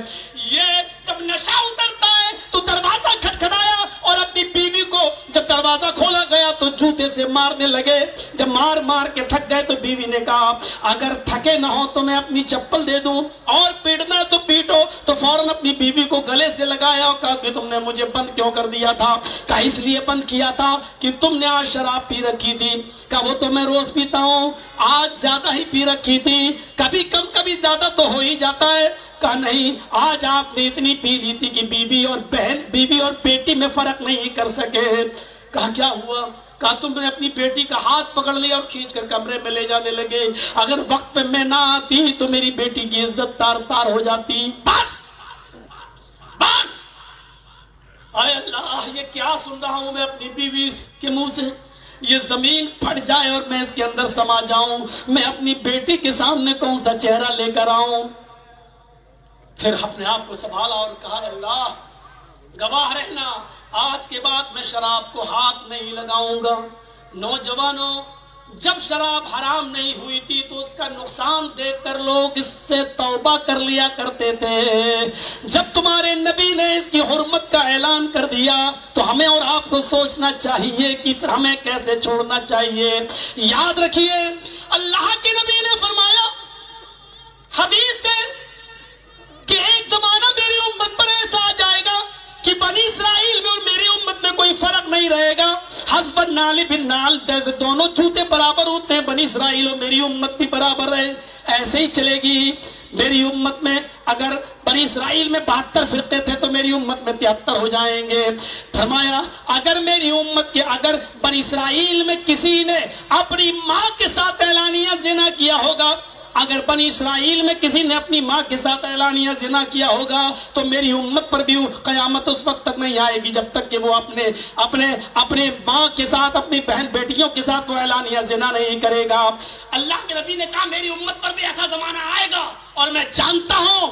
یہ جب نشہ اترتا ہے تو دروازہ کھٹکھٹایا اور اپنی بیوی کو جب دروازہ کھولا گیا تو جوتے سے مارنے لگے۔ جب مار کے تھک گئے تو بیوی نے کہا اگر تھکے نہ ہو تو میں اپنی چپل دے دوں اور پیٹنا تو پیٹو، تو فوراً اپنی بیوی کو گلے سے لگایا اور کہا کہ تم نے مجھے بند کیوں کر دیا تھا؟ کہا اس لیے بند کیا تھا کہ تم نے آج شراب پی رکھی تھی۔ کہا وہ تو میں روز پیتا ہوں، آج زیادہ ہی پی رکھی تھی، کبھی کم کبھی زیادہ تو ہو ہی جاتا ہے۔ کہا نہیں، آج آپ نے اتنی پی لی تھی کہ بیوی اور بیٹی میں فرق نہیں کر سکے۔ کہا کیا ہوا؟ کہا تم نے اپنی بیٹی کا ہاتھ پکڑ لیا اور کھینچ کر کمرے میں لے جانے لگے، اگر وقت پہ میں نہ آتی تو میری بیٹی کی عزت تار تار ہو جاتی۔ بس اے اللہ، یہ کیا سن رہا ہوں میں اپنی بیوی کے منہ سے؟ یہ زمین پھٹ جائے اور میں اس کے اندر سما جاؤں، میں اپنی بیٹی کے سامنے کون سا چہرہ لے کر آؤں؟ پھر اپنے آپ کو سنبھالا اور کہا اللہ گواہ رہنا، آج کے بعد میں شراب کو ہاتھ نہیں لگاؤں گا۔ نوجوانوں، جب شراب حرام نہیں ہوئی تھی تو اس کا نقصان دیکھ کر لوگ اس سے توبہ کر لیا کرتے تھے۔ جب تمہارے نبی نے اس کی حرمت کا اعلان کر دیا تو ہمیں اور آپ کو سوچنا چاہیے کہ پھر ہمیں کیسے چھوڑنا چاہیے۔ یاد رکھیے اللہ کے نبی نے فرمایا حدیث سے کہ ایک زمانہ میری امت پر ایسا آ جائے گا کہ بنی اسرائیل میں اور میری امت میں کوئی فرق نہیں رہے گا، حسب النال بالنال، دونوں جوتے برابر ہوتے ہیں. بنی اسرائیل اور میری امت بھی برابر ہے، ایسے ہی چلے گی. میری امت میں اگر بنی اسرائیل میں 72 فرقے تھے تو میری امت میں 73 ہو جائیں گے. فرمایا اگر میری امت کے، اگر بنی اسرائیل میں کسی نے اپنی ماں کے ساتھ اعلانیہ زنا کیا ہوگا، اگر بنی اسرائیل میں کسی نے اپنی ماں کے ساتھ اعلانیہ زنا کیا ہوگا تو میری امت پر بھی قیامت اس وقت تک نہیں آئے گی جب تک کہ وہ اپنے ماں کے ساتھ، اپنی بہن بیٹیوں کے ساتھ وہ اعلانیہ زنا نہیں کرے گا. اللہ کے نبی نے کہا میری امت پر بھی ایسا زمانہ آئے گا، اور میں جانتا ہوں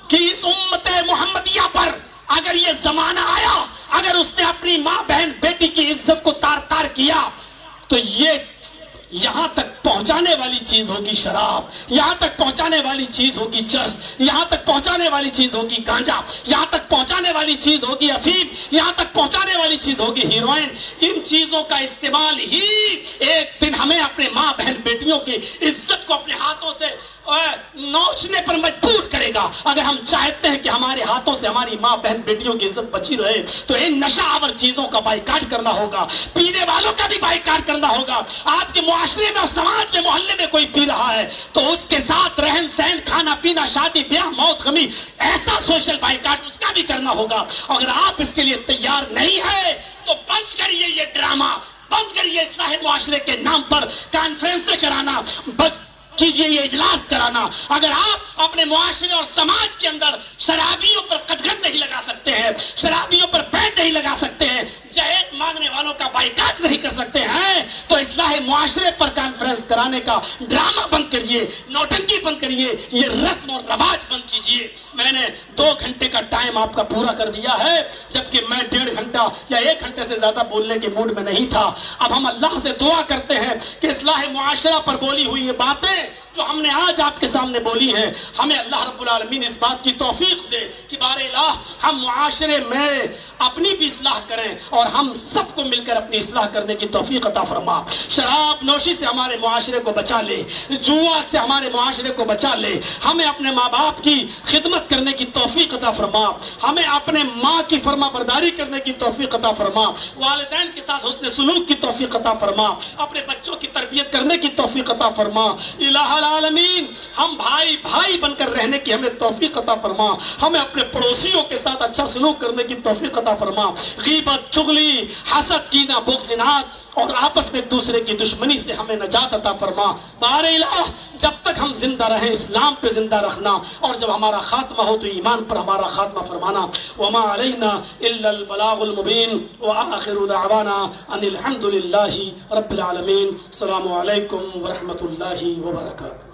کہ اس امت محمدیہ پر اگر یہ زمانہ آیا، اگر اس نے اپنی ماں بہن بیٹی کی عزت کو تار تار کیا تو یہ یہاں تک پہنچانے والی چیز ہوگی شراب، یہاں تک پہنچانے والی چیز ہوگی چرس، یہاں تک پہنچانے والی چیز ہوگی گانجا، یہاں تک پہنچانے والی چیز ہوگی افیم، یہاں تک پہنچانے والی چیز ہوگی ہیروئن. ان چیزوں کا استعمال ہی ایک دن ہمیں اپنے ماں بہن بیٹیوں کی عزت کو اپنے ہاتھوں سے نوچنے پر مجبور کرے گا. اگر ہم چاہتے ہیں کہ ہمارے ہاتھوں سے ہماری ماں بہن بیٹیوں کی عزت بچی رہے تو ان نشہ آور چیزوں کا بائیکاٹ کرنا ہوگا، پینے والوں کا بھی بائیکاٹ کرنا ہوگا. آپ کے معاشرے میں اور سماج میں محلے میں کوئی پی رہا ہے تو اس کے ساتھ رہن سہن، کھانا پینا، شادی بیاہ، موت غمی، ایسا سوشل بائیکاٹ اس کا بھی کرنا ہوگا. اگر آپ اس کے لیے تیار نہیں ہے تو بند کریے یہ ڈرامہ، بند کریے اصلاح معاشرے کے نام پر کانفرنسیں کرانا، کیجئے یہ اجلاس کرانا. اگر آپ اپنے معاشرے اور سماج کے اندر شرابیوں پر قدغن نہیں لگا سکتے ہیں، شرابیوں پر بین نہیں لگا سکتے ہیں، جہیز مانگنے والوں کا بائیکاٹ نہیں کر سکتے ہیں تو اصلاح معاشرے پر کانفرنس کرانے کا ڈرامہ بند کریے، نوٹنکی بند کریے، یہ رسم اور رواج بند کیجئے. میں نے 2 گھنٹے کا ٹائم آپ کا پورا کر دیا ہے جبکہ میں 1.5 گھنٹہ یا 1 گھنٹے سے زیادہ بولنے کے موڈ میں نہیں تھا. اب ہم اللہ سے دعا کرتے ہیں کہ اصلاح معاشرہ پر بولی ہوئی یہ باتیں جو ہم نے آج آپ کے سامنے بولی ہیں، ہمیں اللہ رب العالمین اس بات کی توفیق دے کہ بار الہ ہم معاشرے میں اپنی بھی اصلاح کریں اور ہم سب کو مل کر اپنی اصلاح کرنے کی توفیق عطا فرما. شراب نوشی سے ہمارے معاشرے کو بچا لے، جوا سے ہمارے معاشرے کو بچا لے. ہمیں اپنے ماں باپ کی خدمت کرنے کی توفیق عطا فرما، ہمیں اپنے ماں کی فرما برداری کرنے کی توفیق عطا فرما، والدین کے ساتھ حسن سلوک کی توفیق عطا فرما، اپنے بچوں کی تربیت کرنے کی توفیق عطا فرما. الہ العالمین ہم بھائی بھائی بن کر رہنے کی ہمیں توفیق عطا فرما، ہمیں اپنے پڑوسیوں کے ساتھ اچھا سلوک کرنے کی توفیق عطا فرما. غیبت، چغلی، حسد، کینہ، بغض، اناد اور آپس میں ایک دوسرے کی دشمنی سے ہمیں نجات عطا فرما. بار الہ جب تک ہم زندہ رہیں اسلام پہ زندہ رکھنا، اور جب ہمارا خاتمہ ہو تو ایمان پر ہمارا خاتمہ فرمانا. وما علینا الا البلاغ المبین وآخر دعوانا ان الحمد للہ رب العالمین. السلام علیکم ورحمۃ اللہ وبرکاتہ.